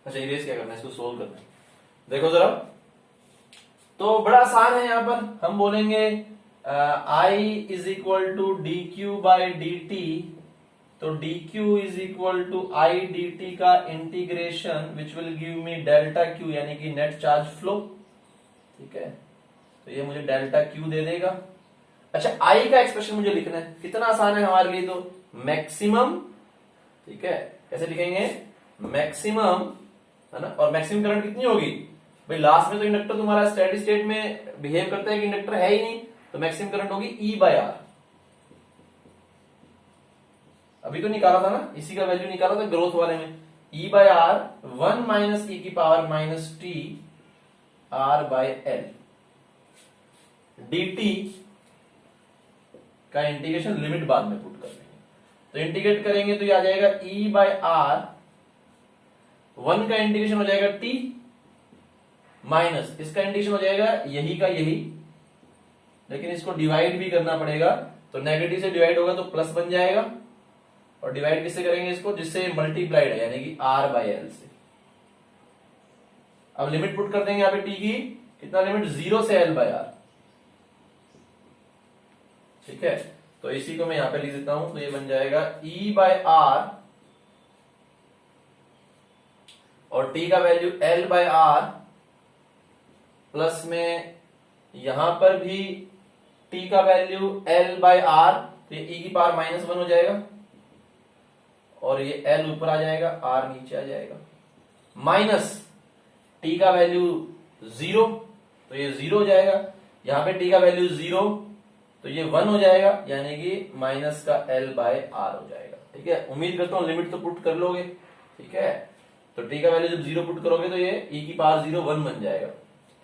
अच्छा, इरेज क्या करना है, इसको सोल्व करना है। देखो जरा, तो बड़ा आसान है। यहां पर हम बोलेंगे I is equal to D Q by D T, तो D Q is equal to I D T का integration which will give me delta Q, यानी कि नेट चार्ज फ्लो, ठीक है। तो ये मुझे डेल्टा क्यू दे देगा। अच्छा, आई का एक्सप्रेशन मुझे लिखना है, कितना आसान है हमारे लिए, तो मैक्सिमम, ठीक है। कैसे लिखेंगे? मैक्सिमम, है ना। और मैक्सिमम करंट कितनी होगी भाई? लास्ट में तो इंडक्टर तुम्हारा स्टेडी स्टेट में बिहेव करता है कि इंडक्टर है ही नहीं, तो मैक्सिमम करंट होगी ई बाय आर। अभी तो निकाला था ना, इसी का वैल्यू निकाला था ग्रोथ वाले में, E बाय आर 1 माइनस ई की power minus T R by L dt का इंटीग्रेशन लिमिट बाद में पुट कर लेंगे। तो इंटीग्रेट करेंगे तो ये आ जाएगा E बाय आर 1 का इंटीग्रेशन हो जाएगा t माइनस इसका इंटीग्रेशन हो जाएगा यही का यही, लेकिन इसको डिवाइड भी करना पड़ेगा। तो नेगेटिव से डिवाइड होगा तो प्लस बन जाएगा, और डिवाइड किससे करेंगे इसको, जिससे मल्टीप्लाइड है यानी कि r बाय एल से। अब लिमिट पुट कर देंगे यहाँ पे t की, कितना लिमिट 0 से l बाय आर। ठीक है, तो इसी को मैं यहां पे लिख देता हूं, तो ये बन जाएगा E बाय आर और t का value l by R, plus में यहां पर भी t का वैल्यू l बाय आर, तो ये e की पावर माइनस 1 हो जाएगा और ये l ऊपर आ जाएगा, r नीचे आ जाएगा, माइनस t का वैल्यू 0, तो ये 0 हो जाएगा। यहां पे t का वैल्यू 0 तो ये 1 हो जाएगा, यानी कि माइनस का l बाय आर हो जाएगा। ठीक है, उम्मीद करता हूं लिमिट तो पुट कर लोगे। ठीक है, तो t का वैल्यू जब 0 पुट करोगे तो ये e की पावर 0 1 बन जाएगा,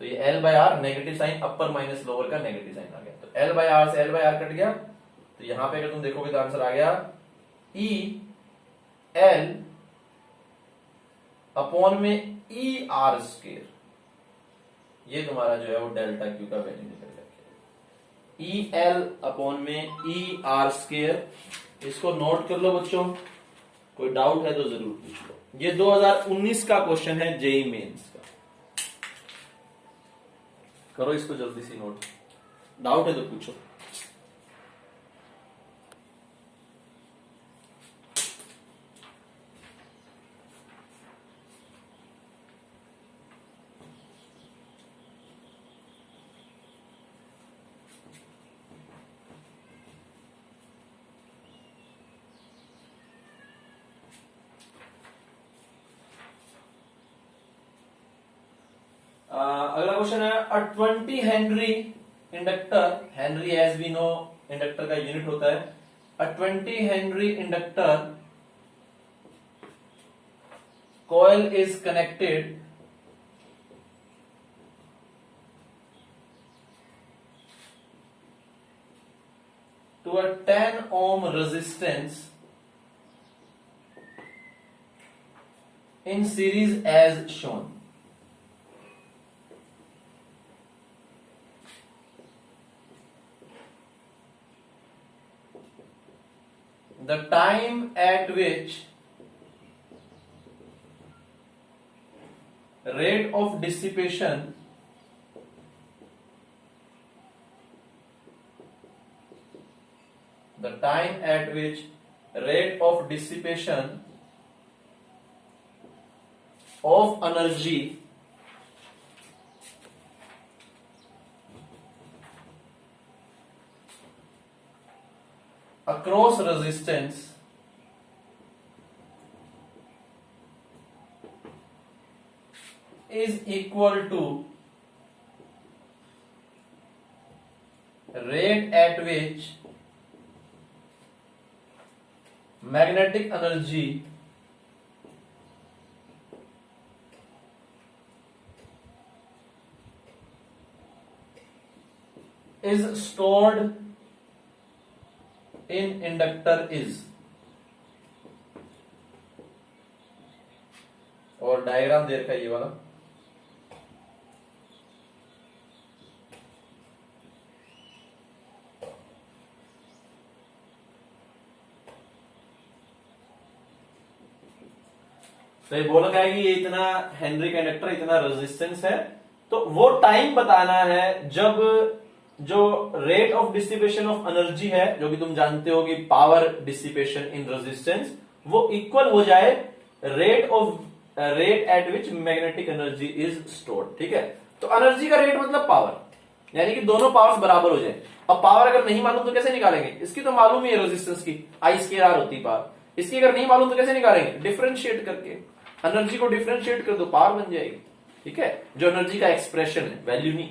तो ये l by R negative sign upper minus lower का नेगेटिव साइन आ गया, तो l बाय आर से l बाय आर कट गया। तो यहां पे अगर तुम देखोगे तो आंसर आ गया e l अपॉन में e आर स्क्वायर, ये तुम्हारा जो है वो डेल्टा क्यू का वैल्यू निकल गया। ई एल अपॉन में ई आर स्क्वायर, इसको नोट कर लो बच्चों, कोई डाउट है तो जरूर पूछ लो। ये 2019 का क्वेश्चन है जेई मेंस का, करो इसको जल्दी से नोट, डाउट है तो पूछो। अगला क्वेश्चन है a 20 henry inductor, henry as we know inductor का यूनिट होता है, a 20 henry inductor coil is connected to a 10 ohm resistance in series as shown. The time at which rate of dissipation of energy across resistance is equal to rate at which magnetic energy is stored in inductor is, और diagram दे रखा है ये वाला। तो ये बोला गया है कि ये इतना हेनरी का इंडक्टर, इतना रेजिस्टेंस है, तो वो टाइम बताना है जब जो rate of dissipation of energy है, जो कि तुम जानते हो कि पावर डिसिपेशन इन रेजिस्टेंस, वो इक्वल हो जाए rate at which magnetic energy is stored. ठीक है, तो एनर्जी का रेट मतलब पावर, यानी कि दोनों पावर्स बराबर हो जाए। अब पावर अगर नहीं मालूम तो कैसे निकालेंगे, इसकी तो मालूम ही है रेजिस्टेंस की आई स्क्वायर आर होती पावर, इसकी अगर नहीं मालूम तो कैसे निकालेंगे, डिफरेंशिएट करके, एनर्जी को डिफरेंशिएट कर दो पावर बन जाएगी। ठीक है, जो एनर्जी का एक्सप्रेशन है, वैल्यू नहीं,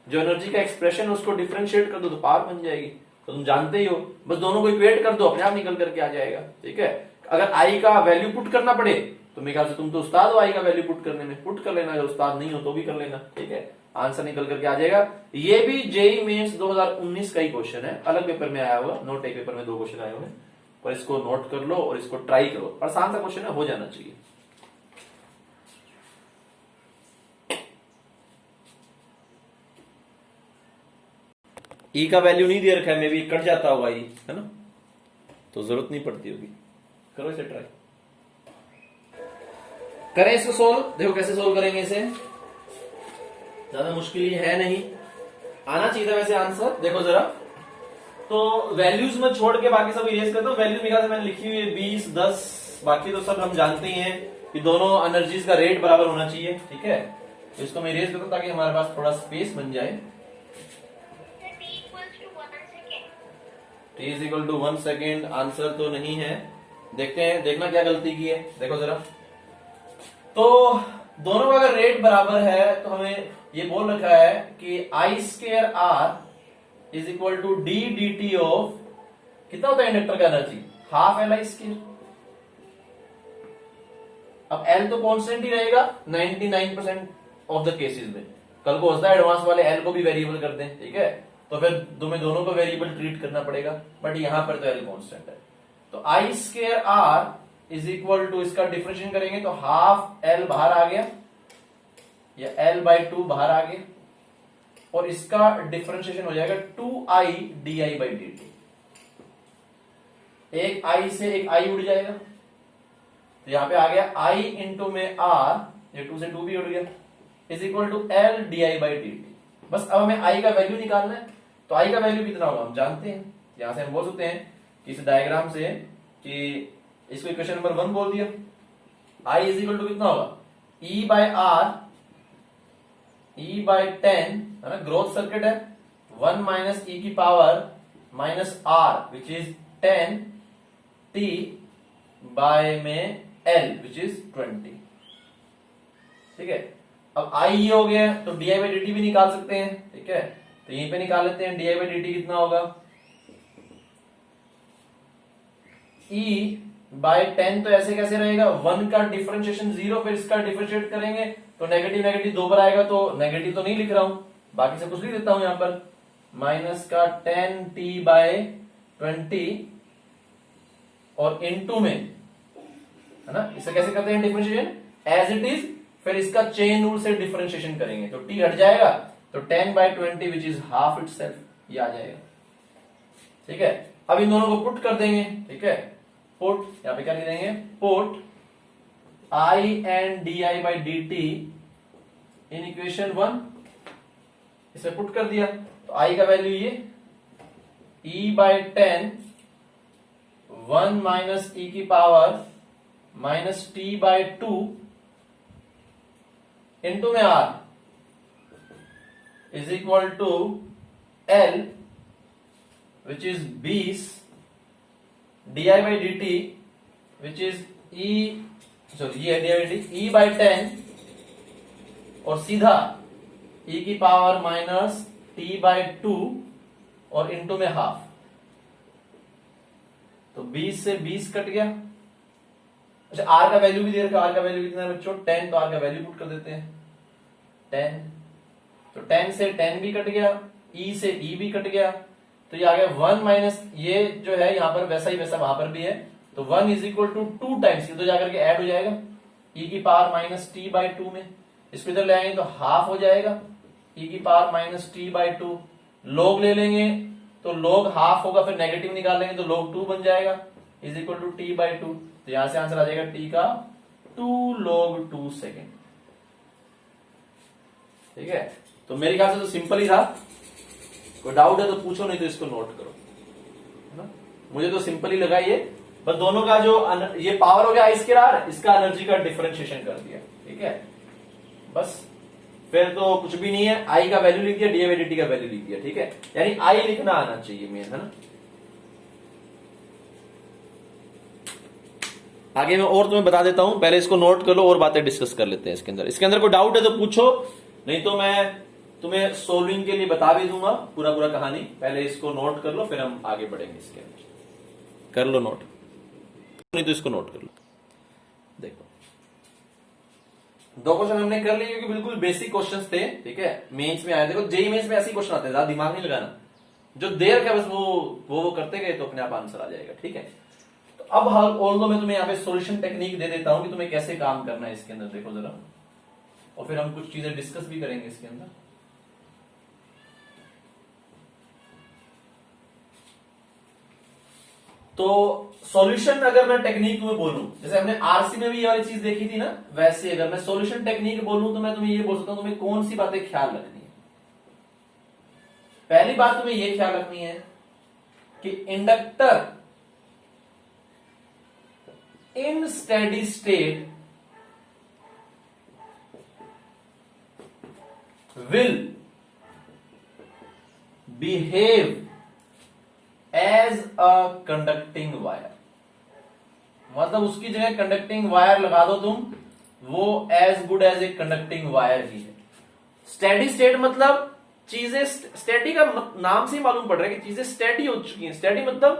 जो एनर्जी का एक्सप्रेशन है उसको डिफरेंशिएट कर दो तो पावर बन जाएगी। तो तुम जानते ही हो, बस दोनों को इक्वेट कर दो, अपने आप निकल करके आ जाएगा। ठीक है, अगर आई का वैल्यू पुट करना पड़े तो मेरे ख्याल से तुम तो उस्ताद हो आई का वैल्यू पुट करने में, पुट कर लेना, अगर उस्ताद नहीं हो तो भी कर लेना, ठीक है। आंसर निकल करके आ जाएगा। ये भी जेईई मेंस 2019 का ही क्वेश्चन है, अलग पेपर में आया हुआ, नोट एक पेपर में 2 क्वेश्चन आए हुए हैं, पर इसको नोट कर लो और इसको ट्राई करो, आसान सा क्वेश्चन है, हो जाना चाहिए। ई का वैल्यू नहीं दे रखा है, मे भी कट जाता होगा ई, है ना, तो जरूरत नहीं पड़ती होगी। करो इसे ट्राई, करें इसको सोल्व। देखो कैसे सोल्व करेंगे इसे, ज्यादा मुश्किल ही है नहीं, आना चाहिए था वैसे आंसर। देखो जरा, तो वैल्यूज में छोड़ के बाकी सब इरेज करता हूं। वैल्यू मेरे मैंने लिखी हुई है 20, 10, बाकी तो सब हम जानते ही हैं कि दोनों एनर्जीज का रेट बराबर होना चाहिए, ठीक है। तो इसको मैं इरेज करता हूं ताकि हमारे पास थोड़ा स्पेस बन जाए। t is equal to 1 second, answer तो नहीं है, देखते हैं, देखना क्या गलती की है, देखो जरा। तो दोनों का अगर रेट बराबर है तो हमें ये बोल रखा है कि I²R is equal to D D T of, कितना होता है इंडक्टर का एनर्जी, हाफ Li²। अब L तो कांस्टेंट ही रहेगा 99% ऑफ द केसेस में, कल को होता है एडवांस वाले L को भी वेरिएबल कर दें, ठीक है, तो फिर तुम्हें दोनों को वेरिएबल ट्रीट करना पड़ेगा, बट यहां पर तो L कांस्टेंट है। तो I²R इज इक्वल टू, इसका डिफरेंशिएशन करेंगे तो हाफ L बाहर आ गया, या L/2 बाहर आ गया, और इसका डिफरेंशिएशन हो जाएगा 2I di/dt। एक I से एक I उड़ जाएगा, तो यहां पे आ गया I इंटू में R, ये 2 से 2 भी उड़ गया, is equal to L di/dt। बस अब हमें I का वैल्यू निकालना है, तो I का वैल्यू कितना होगा हम जानते हैं, यहां से हम बोल सकते हैं कि इस डायग्राम से कि इसको इक्वेशन नंबर 1 बोल दिया। I इज इक्वल टू कितना होगा, E/R, E/10, है ना, ग्रोथ सर्किट है, 1 माइनस ई की power minus R which is 10 T by में L विच इज 20, ठीक है। अब I ये हो गया, तो di/dt भी निकाल सकते हैं, ठीक है, तो यहीं पे निकाल लेते हैं। di/dt कितना होगा, E/10, तो ऐसे कैसे रहेगा, 1 का डिफरेंशिएशन 0, फिर इसका डिफरेंशिएट करेंगे तो नेगेटिव नेगेटिव 2 बार आएगा, तो नेगेटिव तो नहीं लिख रहा हूं, बाकी से कुछ लिख देता हूं यहां पर, माइनस का 10T/20 और इनटू में, है ना, इसे कैसे करते हैं डिफरेंशिएशन, एज इट इज, फिर इसका चेन रूल से डिफरेंशिएशन करेंगे तो T हट जाएगा, तो 10/20 विच इज हाफ इटसेल्फ, ये आ जाएगा, ठीक है। अब इन दोनों को पुट कर देंगे, ठीक है, पुट, यहां पे क्या लिख देंगे, put I and di/dt in equation 1, इसे पुट कर दिया, तो I का वैल्यू ये E/10 1 माइनस ई की पावर माइनस T/2 इंटू में R is equal to L which is 20 di/dt which is ये E/10 और सीधा e की पावर माइनस T/2 और इंटू में हाफ, तो 20 से 20 कट गया। अच्छा, R का वैल्यू भी दे रखा, R का वैल्यू कितना है बच्चों, 10, तो R का वैल्यू पुट कर देते हैं 10, तो 10 से 10 भी कट गया, E से E भी कट गया, तो ये आ गया 1 माइनस, ये जो है यहां पर वैसा ही वैसा वहां पर भी है, तो 1 इज इक्वल टू 2 टाइम्स, ये तो जाकर के ऐड हो जाएगा e की पावर माइनस T/2 में, इसको इधर ले आएंगे तो हाफ हो जाएगा, e की पावर माइनस T/2, log ले लेंगे तो log हाफ होगा, फिर नेगेटिव निकाल लेंगे तो log 2 बन जाएगा, इज इक्वल टू T/2, तो यहां से आंसर आ जाएगा T का 2 log 2 सेकेंड, ठीक है। तो मेरे ख्याल से तो सिंपल ही था, कोई डाउट है तो पूछो, नहीं तो इसको नोट करो, है ना, मुझे तो सिंपल ही लगा ये, बस दोनों का जो ये पावर हो गया I²R, इसका एनर्जी का डिफरेंशिएशन कर दिया, ठीक है, बस फिर तो कुछ भी नहीं है, I का वैल्यू लिख दिया, di/dt का वैल्यू लिख दिया, ठीक है, यानी I लिखना आना चाहिए मेन, है ना। आगे मैं और तुम्हें बता देता हूं, पहले इसको नोट कर लो और बातें डिस्कस कर लेते हैं इसके अंदर कोई डाउट है तो पूछो, नहीं तो मैं तुम्हें सोल्विंग के लिए बता भी दूंगा पूरा पूरा कहानी, पहले इसको नोट कर लो फिर हम आगे बढ़ेंगे इसके अंदर, कर लो नोट, नहीं तो इसको नोट कर लो। देखो दो क्वेश्चन हमने कर लिए क्योंकि बिल्कुल बेसिक क्वेश्चंस थे, ठीक है, मेंस में आए। देखो जेई मेंस में ऐसे क्वेश्चन आते हैं, ज्यादा दिमाग नहीं लगाना, जो देर का बस वो करते गए तो अपने आप आंसर आ जाएगा, ठीक है। तो अब ऑल्दो मैं तुम्हें यहाँ पे सॉल्यूशन टेक्निक दे देता हूं कि तुम्हें कैसे काम करना है इसके अंदर, देखो जरा, और फिर हम कुछ चीजें डिस्कस भी करेंगे इसके अंदर। तो सॉल्यूशन अगर मैं टेक्निक में बोलूं, जैसे हमने आरसी में भी ये वाली चीज देखी थी ना, वैसे अगर मैं सॉल्यूशन टेक्निक बोलूं तो मैं तुम्हें ये बोल सकता हूं तुम्हें कौन सी बातें ख्याल रखनी है। पहली बात तुम्हें ये ख्याल रखनी है कि inductor in steady state will behave as a conducting wire, मतलब उसकी जगह कंडक्टिंग वायर लगा दो तुम, वो as good as a conducting wire ही है। स्टेडी स्टेट मतलब चीजें, स्टेडी का नाम से ही मालूम पड़ रहा है कि चीजें स्टेडी हो चुकी हैं। स्टेडी मतलब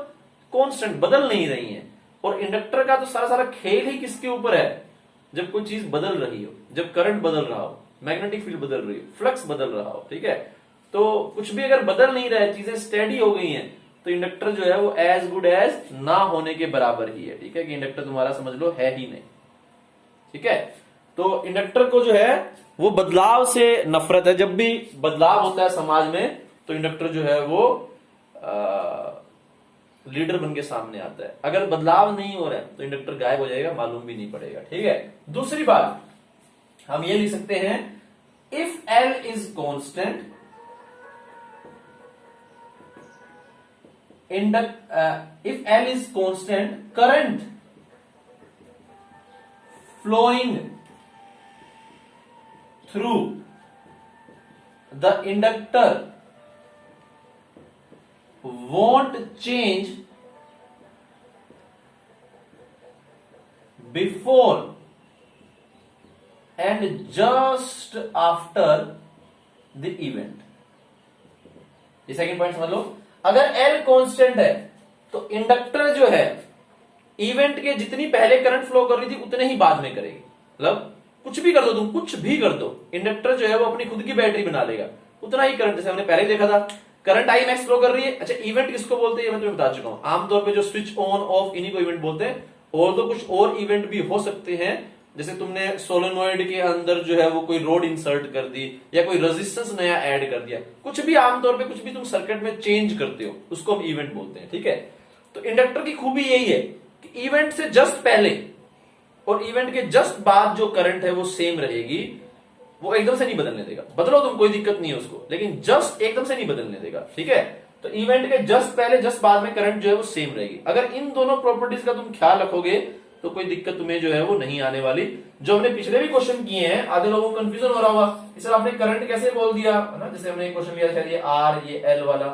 कांस्टेंट, बदल नहीं रही हैं। और इंडक्टर का तो सारा सारा खेल ही किसके ऊपर है, जब कोई चीज बदल रही हो, जब करंट बदल रहा हो, मैग्नेटिक फील्ड बदल रही हो, फ्लक्स बदल रहा हो, ठीक है। तो कुछ भी अगर बदल नहीं रहा है, चीजें स्टेडी हो गई हैं, तो इंडक्टर जो है वो एज गुड एज ना होने के बराबर ही है, ठीक है, कि इंडक्टर तुम्हारा समझ लो है ही नहीं, ठीक है। तो इंडक्टर को जो है वो बदलाव से नफरत है। जब भी बदलाव होता है समाज में तो इंडक्टर जो है वो लीडर बन के सामने आता है। अगर बदलाव नहीं हो रहा है तो इंडक्टर गायब हो जाएगा, मालूम भी नहीं पड़ेगा, ठीक है। दूसरी बात हम ये लिख सकते हैं, if L is constant, if L is constant, current flowing through the inductor won't change before and just after the event। ये सेकंड पॉइंट समझ लो। अगर L कांस्टेंट है तो इंडक्टर जो है इवेंट के जितनी पहले करंट फ्लो कर रही थी उतने ही बाद में करेगी। मतलब कुछ भी कर दो तुम, कुछ भी कर दो, इंडक्टर जो है वो अपनी खुद की बैटरी बना लेगा, उतना ही करंट, जैसे हमने पहले देखा था करंट आई मैक्स फ्लो कर रही है। अच्छा, इवेंट किसको बोलते हैं मैं तुम्हें बता चुका हूं, आमतौर पे जो स्विच ऑन ऑफ इन्हीं को इवेंट बोलते हैं। और तो कुछ और इवेंट भी हो सकते हैं, जैसे तुमने सोलेनॉइड के अंदर जो है वो कोई रोड इंसर्ट कर दी या कोई रेजिस्टेंस नया ऐड कर दिया, कुछ भी आमतौर पे कुछ भी तुम सर्किट में चेंज करते हो उसको हम इवेंट बोलते हैं, ठीक है। तो इंडक्टर की खूबी यही है कि इवेंट से जस्ट पहले और इवेंट के जस्ट बाद जो करंट है वो सेम रहेगी, वो एकदम से नहीं बदलने देगा। बदलो तुम, कोई दिक्कत नहीं है उसको, लेकिन जस्ट एकदम से नहीं बदलने देगा, ठीक है। तो इवेंट के जस्ट पहले जस्ट बाद में करंट जो है वो सेम रहेगी। अगर इन दोनों प्रॉपर्टीज का तुम ख्याल रखोगे तो कोई दिक्कत तुम्हें जो है वो नहीं आने वाली। जो हमने पिछले भी क्वेश्चन किए हैं, आधे लोगों को कंफ्यूजन हो रहा होगा सर आपने करंट कैसे बोल दिया, है ना। जैसे हमने एक क्वेश्चन लिया था, ये आर, ये एल वाला,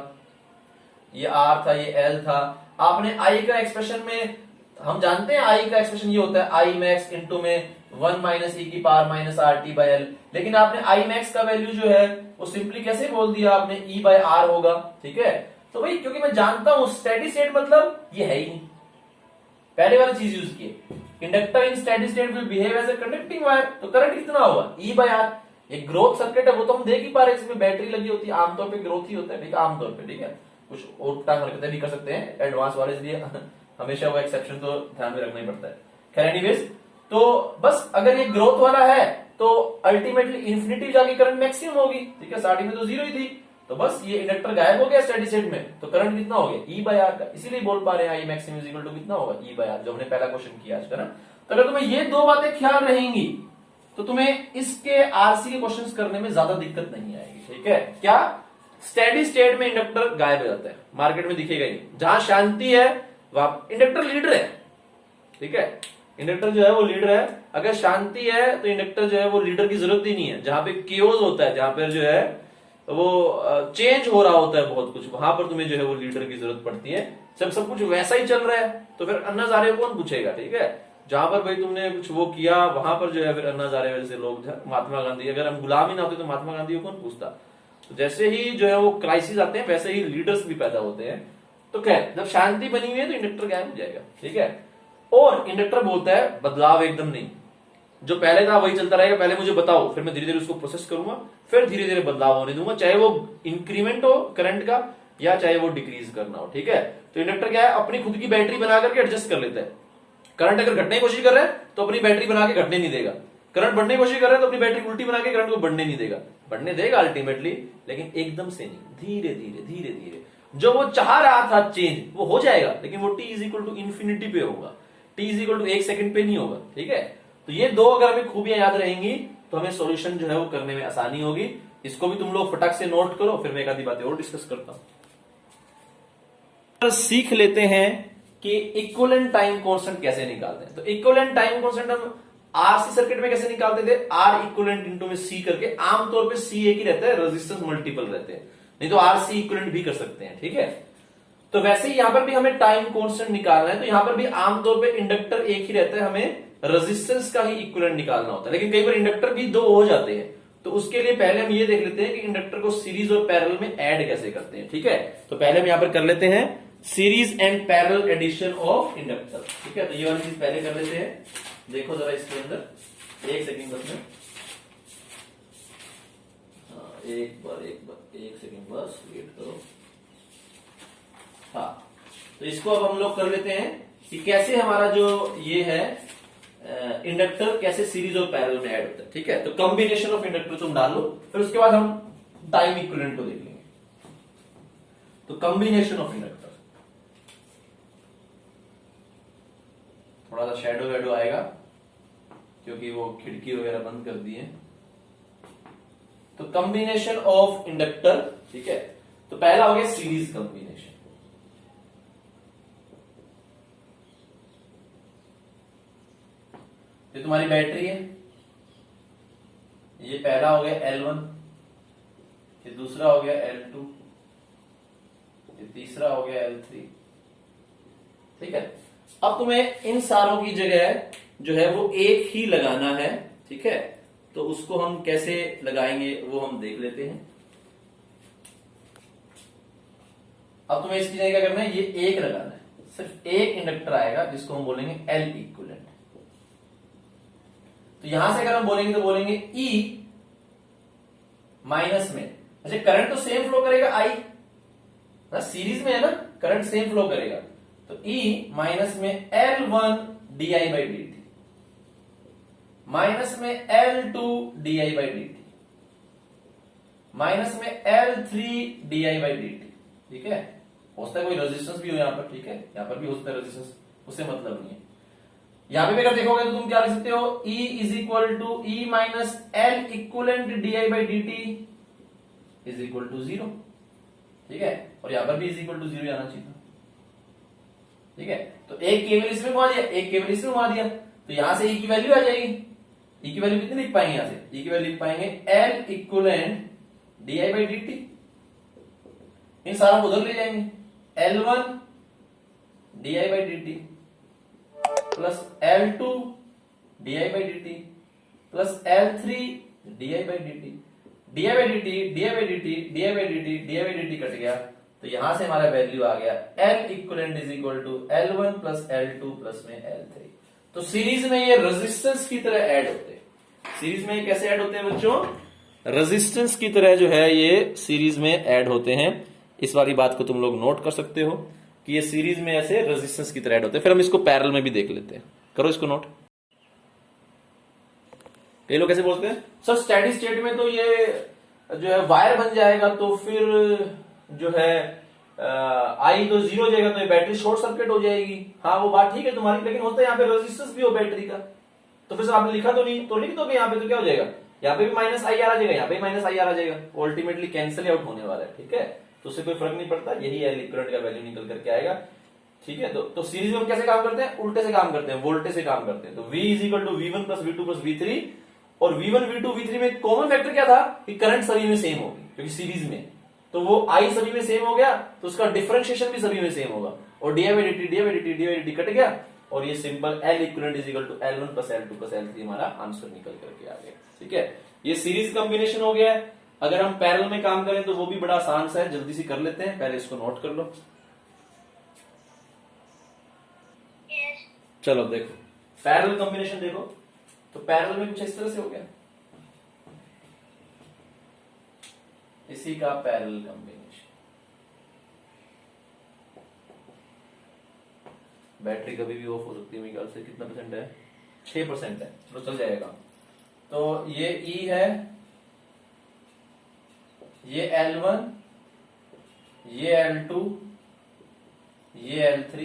ये आर था, ये एल था। आपने आई का एक्सप्रेशन में, हम जानते हैं आई का एक्सप्रेशन ये होता है आई मैक्स इंटू में 1 माइनस ई की power minus R T by L, लेकिन आपने आई मैक्स का वैल्यू जो है वो सिंपली कैसे बोल दिया आपने, ई बाय आर होगा, ठीक है। तो भाई क्योंकि मैं जानता हूं स्टेडी स्टेट मतलब ये है ही नहीं, पहले वाली चीज यूज की, inductor in steady state will behave as a conducting wire, तो करंट कितना होगा ई बाय आर। एक ग्रोथ सर्किट है वो तो हम देख ही पा रहे हैं, इसमें बैटरी लगी होती है, आमतौर पे ग्रोथ ही होता है, ठीक है, आमतौर पे, ठीक है। कुछ उल्टा हरकतें भी कर सकते हैं एडवांस वाले, इसलिए हमेशा वो एक्सेप्शन तो ध्यान में रखना ही पड़ता है। खैर एनीवेज, तो बस अगर ये ग्रोथ वाला है तो अल्टीमेटली इन्फिनिटी जाके करंट मैक्सिमम होगी, ठीक है। स्टार्टिंग में तो जीरो ही थी, तो बस ये इंडक्टर गायब हो गया स्टेडी स्टेट में, तो करंट कितना हो गया ई बाय आर का, इसीलिए बोल पा रहे हैं I maximum is equal to कितना होगा ई बाय आर, जो हमने पहला क्वेश्चन किया आज का ना। तो अगर तुम्हें ये दो बातें ख्याल रहेंगी तो तुम्हें इसके आरसी के क्वेश्चंस करने में ज्यादा दिक्कत नहीं आएगी, ठीक है। क्या स्टेडी स्टेट में इंडक्टर गायब हो जाता है, मार्केट में दिखेगा ही, जहां शांति है वहां इंडक्टर लीडर है, ठीक है। इंडक्टर जो है वो लीडर है, अगर शांति है तो इंडक्टर जो है वो लीडर की जरूरत ही नहीं है। जहां पे केओस होता है, जहां पर जो है वो चेंज हो रहा होता है बहुत कुछ, वहां पर तुम्हें जो है वो लीडर की जरूरत पड़ती है। जब सब कुछ वैसा ही चल रहा है तो फिर अन्ना हजारे कौन पूछेगा, ठीक है। जहां पर भाई तुमने कुछ वो किया वहां पर जो है फिर अन्ना हजारे जैसे लोग, महात्मा गांधी, अगर हम गुलाम ही ना होते तो महात्मा गांधी को कौन पूछता। तो जैसे ही जो है वो क्राइसिस आते हैं वैसे ही लीडर्स भी पैदा होते हैं। तो खैर जब शांति बनी हुई है तो इंडक्टर गायब हो जाएगा, ठीक है। और इंडक्टर बोलता है बदलाव एकदम नहीं, जो पहले था वही चलता रहेगा, पहले मुझे बताओ, फिर मैं धीरे धीरे उसको प्रोसेस करूंगा, फिर धीरे धीरे बदलाव होने दूंगा, चाहे वो इंक्रीमेंट हो करंट का या चाहे वो डिक्रीज करना हो। ठीक है, तो इंडक्टर क्या है, अपनी खुद की बैटरी बना करके एडजस्ट कर लेता है। करंट अगर घटने की कोशिश कर रहा है तो अपनी बैटरी बना के घटने नहीं देगा, करंट बढ़ने की कोशिश कर रहा है तो अपनी बैटरी उल्टी बना के करंट को बढ़ने नहीं देगा, बढ़ने देगा अल्टीमेटली, लेकिन एकदम से नहीं, धीरे धीरे धीरे धीरे। जो वो चाह रहा था चेंज वो हो जाएगा, लेकिन वो t is equal to infinity पे होगा, t is equal to 1 second पे नहीं होगा। ठीक है, तो ये दो अगर हमें खूबियां याद रहेंगी तो हमें सॉल्यूशन जो है वो करने में आसानी होगी। इसको भी तुम लोग फटाक से नोट करो, फिर मैं एक आधी बातें और डिस्कस करता हूं। सीख लेते हैं कि इक्विवेलेंट टाइम कांस्टेंट कैसे निकालते हैं। तो इक्विवेलेंट टाइम कांस्टेंट हम आरसी सर्किट में कैसे निकालते थे, आर इक्विवेलेंट इनटू में सी करके। आमतौर पे सी एक ही रहता है, रेजिस्टेंस मल्टीपल रहते हैं, नहीं तो आरसी इक्विवेलेंट भी कर सकते हैं। ठीक है, तो वैसे ही यहां पर भी हमें टाइम कांस्टेंट निकालना है, तो यहां पर भी आमतौर पे इंडक्टर एक ही रहता है, हमें रेजिस्टेंस का ही इक्विवेलेंट निकालना होता है। लेकिन कई बार इंडक्टर भी दो हो जाते हैं, तो उसके लिए पहले हम ये देख लेते हैं कि इंडक्टर को सीरीज और पैरेलल में ऐड कैसे करते हैं। ठीक है, तो पहले हम यहां पर कर लेते हैं series and parallel addition of inductor. ठीक है, तो ये वाली चीज पहले कर लेते हैं। देखो जरा इसके अंदर, एक सेकंड बस में, एक बार एक सेकंड बस वेट करो। हाँ, तो इसको अब हम लोग कर लेते हैं कि कैसे हमारा जो ये है इंडक्टर कैसे सीरीज और पैरेलल में ऐड होता है। ठीक है, तो कॉम्बिनेशन ऑफ इंडक्टर तुम डाल लो, फिर उसके बाद हम टाइम इक्विवेलेंट को देख लेंगे। तो कॉम्बिनेशन ऑफ इंडक्टर, थोड़ा सा शैडो वैडो आएगा क्योंकि वो खिड़की वगैरह बंद कर दी है। तो कॉम्बिनेशन ऑफ इंडक्टर, ठीक है, तो पहला हो गया सीरीज कॉम्बिनेशन। ये तुम्हारी बैटरी है, ये पहला हो गया L1, ये दूसरा हो गया L2, ये तीसरा हो गया L3। ठीक है, अब तुम्हें इन सारों की जगह जो है वो एक ही लगाना है। ठीक है, तो उसको हम कैसे लगाएंगे वो हम देख लेते हैं। अब तुम्हें इसकी जगह क्या करना है, ये एक लगाना है, सिर्फ एक इंडक्टर आएगा जिसको हम बोलेंगे L इक्विवेलेंट। तो यहां से अगर हम बोलेंगे तो बोलेंगे E माइनस में, अच्छा करंट तो सेम फ्लो करेगा, I ना सीरीज में है ना, करंट सेम फ्लो करेगा, तो E माइनस में L1 di by dt minus में L2 di by dt minus में L3 di बाई dt। ठीक है, हो सकता है कोई रेजिस्टेंस भी हो यहां पर। ठीक है, यहां पर भी हो सकता है रेजिस्टेंस, उससे मतलब नहीं है। यहां पे भी अगर देखोगे तो तुम क्या लिख सकते हो, E is equal to E minus L equivalent di by dt is equal to 0। ठीक है, और यहां पर भी इज इक्वल टू 0 आना चाहिए। ठीक है, तो एक केवल इसमें घुमा दिया, एक केवल इसमें घुमा दिया, तो यहां से E की वैल्यू आ जाएगी। E की वैल्यू कितनी लिख पाएंगे, यहां से E की वैल्यू लिख पाएंगे L equivalent di by dt। इन सारा को उधर ले जाएंगे, L1 di by dt plus L2 di by dt plus L3 di by dt, di by dt, di by dt, di by dt, di by dt cut गया, तो यहां से हमारा वैल्यू आ गया L equivalent is equal to L1 plus L2 plus में L3। तो series में ये रेजिस्टेंस की तरह ऐड होते हैं। सीरीज में ये कैसे ऐड होते हैं बच्चों, रेजिस्टेंस की तरह जो है ये सीरीज में ऐड होते हैं। इस वाली बात को तुम लोग नोट कर सकते हो कि ये सीरीज में ऐसे रेजिस्टेंस की तरह ऐड होते हैं। फिर हम इसको पैरेलल में भी देख लेते हैं, करो इसको नोट। ये लोग कैसे बोलते हैं सर, स्टेडी स्टेट में तो ये जो है वायर बन जाएगा, तो फिर जो है आई तो 0 हो जाएगा, तो ये बैटरी शॉर्ट सर्किट हो जाएगी। हाँ वो बात ठीक है तुम्हारी, लेकिन होता है यहाँ पे रेजिस्टेंस भी हो बैटरी का, तो फिर आपने लिखा तो नहीं, तो लिख दोगे यहाँ पे, तो क्या हो जाएगा, यहाँ पे भी माइनस आई आर आ जाएगा, यहाँ पे माइनस आई आर आ जाएगा, अल्टीमेटली कैंसिल आउट होने वाला है। ठीक है, तो उससे कोई फर्क नहीं पड़ता, यही है करंट का वैल्यू निकल करके आएगा। ठीक है, तो सीरीज में हम कैसे काम करते हैं, उल्टे से काम करते हैं, वोल्टेज से काम करते हैं। तो V is equal to V1 plus V2 plus V3, और V1 V2 V3 में कॉमन फैक्टर क्या था कि करंट सभी में सेम होगी, क्योंकि सीरीज में तो वो I सभी में सेम हो गया, तो उसका डिफरेंशिएशन भी सभी में सेम होगा, और di बाई dt कट गया, और ये simple L equivalent is equal to L1 plus L2 plus L3 हमारा आंसर निकल करके आ गया। ठीक है, ये सीरीज कॉम्बिनेशन हो गया है। अगर हम पैरेलल में काम करें तो वो भी बड़ा आसान सा है, जल्दी से कर लेते हैं, पहले इसको नोट कर लो। चलो देखो पैरेलल कॉम्बिनेशन देखो, तो पैरेलल में कुछ इस तरह से हो गया, इसी का पैरेलल कॉम्बिनेशन। बैटरी कभी भी ऑफ हो सकती है, मेरे ख्याल से कितना परसेंट है, 6% है, तो चल जाएगा। तो ये E है, ये L1, ये L2, ये L3,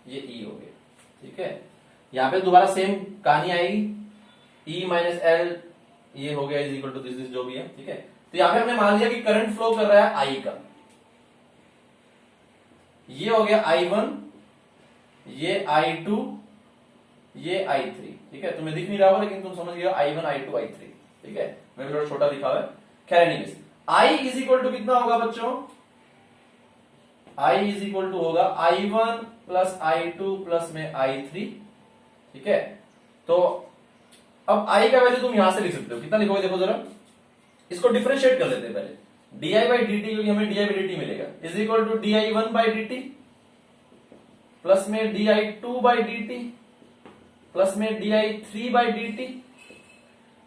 ये E हो गया, ठीक है। यहां पे दोबारा सेम कहानी आएगी, E माइनस L ये हो गया इज इक्वल टू दिस जो भी है, ठीक है। तो यहां पे हमने मान लिया कि करंट फ्लो कर रहा है I का, ये हो गया I1, ये I2, ये I3, ठीक है। तुम्हें दिख नहीं रहा होगा लेकिन तुम समझ गए I1, I2, I3, ठीक है। मैं थोड़ा छोटा लिखा हुआ है, खैर anyways I is equal to कितना होगा बच्चों, I इज इक्वल टू होगा I1 प्लस I2 प्लस में I3, ठीक है। तो अब I का वैल्यू तुम यहां से लिख सकते हो, कितना लिखोगे देखो जरा, इसको डिफरेंशिएट कर लेते हैं पहले, di बाई dt, क्योंकि हमें di बाई dt मिलेगा, is equal to di1 by dt plus में di2 बाई dt प्लस में di3 बाई dt।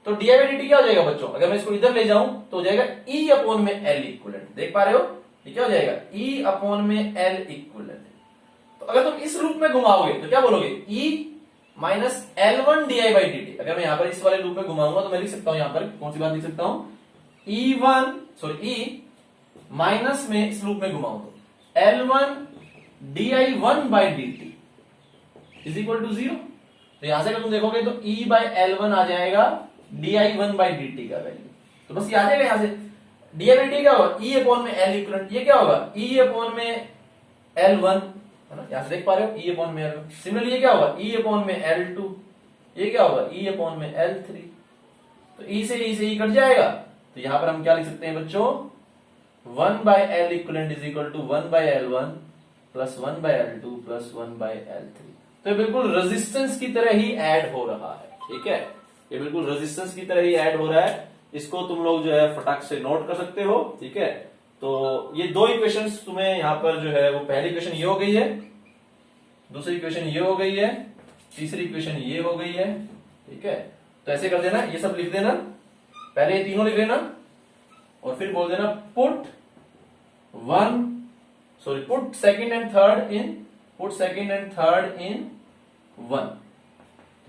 तो di बाई dt क्या हो जाएगा बच्चों, अगर मैं इसको इधर ले जाऊं तो हो जाएगा E अपॉन में L इक्विवेलेंट, देख पा रहे हो ये क्या हो जाएगा, E अपॉन में L इक्विवेलेंट। तो अगर तुम इस रूप में घुमाओगे तो क्या बोलोगे, E minus L1 di by dt। अगर मैं यहां पर इस वाले लूप में घुमाऊंगा तो मैं लिख सकता हूं, यहां पर कौन सी बात लिख सकता हूं, E माइनस में इस लूप में घुमाऊं तो L1 di1 by dt is equal to 0। तो यहां से अगर तुम देखोगे तो E बाई L1 आ जाएगा di1 बाई dt का वैल्यू, तो बस ये आ जाएगा। यहां से di बाई dt क्या होगा, E अपॉन में L इक्विवेलेंट, ये क्या होगा E अपॉन में L1, है ना, यहां से देख पा रहे हो E अपॉन में L1। सिमिलरली ये क्या होगा E अपॉन में L2, ये क्या होगा E अपॉन में L3। तो E से E कट जाएगा, तो यहां पर हम क्या लिख सकते हैं बच्चों, 1 by L equivalent is equal to 1 by L1 plus 1 by L2 plus 1 by L3। तो ये बिल्कुल रेजिस्टेंस की तरह ही ऐड हो रहा है, ठीक है, ये बिल्कुल रेजिस्टेंस की तरह ही ऐड हो रहा है। इसको तुम लोग जो है फटाक से नोट कर सकते हो, ठीक है। तो ये दो इक्वेशंस तुम्हें यहां पर जो है, वो पहली इक्वेशन ये हो गई है, दूसरी इक्वेशन ये हो गई है, तीसरी इक्वेशन ये हो गई है, ठीक है। तो ऐसे कर देना, ये सब लिख देना, पहले ये तीनों लिख लेना और फिर बोल देना put second and third in 1,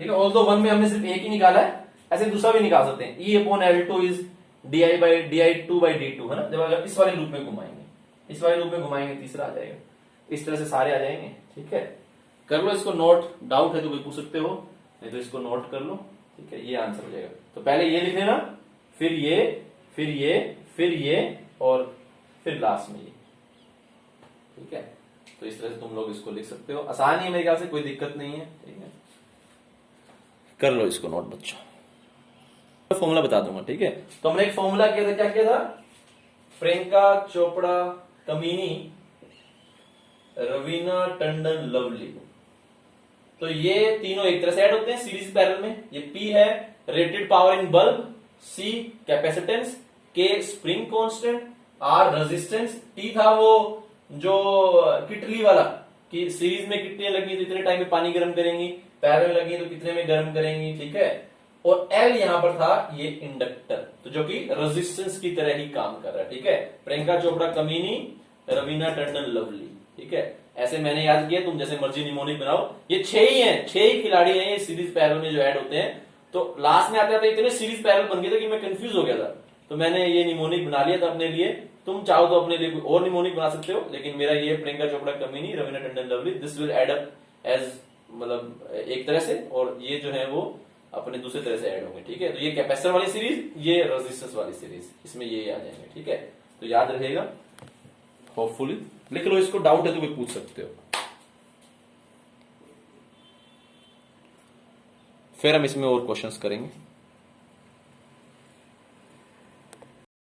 ठीक है। ऑल्दो 1 में हमने सिर्फ एक ही निकाला है, ऐसे दूसरा भी निकाल सकते हैं, E upon L2 is di2 by dt, है ना। जब अगर इस वाले लूप में घुमाएंगे तीसरा आ जाएगा, इस तरह से सारे आ जाएंगे, ठीक है। कर लो इसको नोट, डाउट है तो भी पूछ सकते हो, नहीं तो इसको नोट कर लो, ठीक है। ये आंसर हो जाएगा। तो पहले ये लिख लेना, फिर ये और फिर लास्ट में ये, ठीक है। तो इस तरह से तुम लोग इसको लिख सकते हो, आसान ही है मेरे ख्याल से, कोई दिक्कत नहीं है, ठीक है। कर लो इसको नोट बच्चों, फॉर्मूला बता दूंगा, ठीक है। तो हमने एक फॉर्मूला किया था, क्या किया था, प्रियंका चोपड़ा कमीनी रवीना टंडन लवली, तो ये तीनों एक तरह से ऐड होते हैं सीरीज पैरेलल में। ये P है rated power in bulb, C capacitance, K spring constant, R resistance, T था वो जो किटली वाला कि सीरीज में कितने लगी तो इतने टाइम में पानी गर्म करेंगी, पैरेलल लगी तो कितने में गर्म करेंगी, ठीक है। और L यहां पर था ये इंडक्टर, तो जो कि रेजिस्टेंस की तरह ही काम कर रहा है, ठीक है। प्रियंका चोपड़ा कमीनी रवीना टंडन लवली, ठीक है। ऐसे मैंने याद किया, तुम जैसे मर्जी निमोनिक बनाओ। ये 6 ही हैं, 6 ही खिलाड़ी हैं ये सीरीज पैरेलल में जो ऐड होते हैं। तो लास्ट में आते आते इतने सीरीज पैरेलल बन गए थे कि मैं कंफ्यूज हो गया था, तो मैंने ये निमोनिक बना लिया था अपने लिए। तुम चाहो तो अपने लिए कोई और निमोनिक बना सकते हो, लेकिन मेरा ये प्रियंका चोपड़ा कमीनी Raveena Tandon lovely, this will add up as, मतलब एक तरह से, और ये जो है वो अपने दूसरे तरह से ऐड होंगे, ठीक है। तो ये कैपेसिटर वाली सीरीज, ये रेजिस्टेंस वाली सीरीज, इसमें ये आ जाएंगे, ठीक है। तो याद रहेगा, होपफुली लिख लो इसको, डाउट है तो कोई पूछ सकते हो। फिर हम इसमें और क्वेश्चंस करेंगे।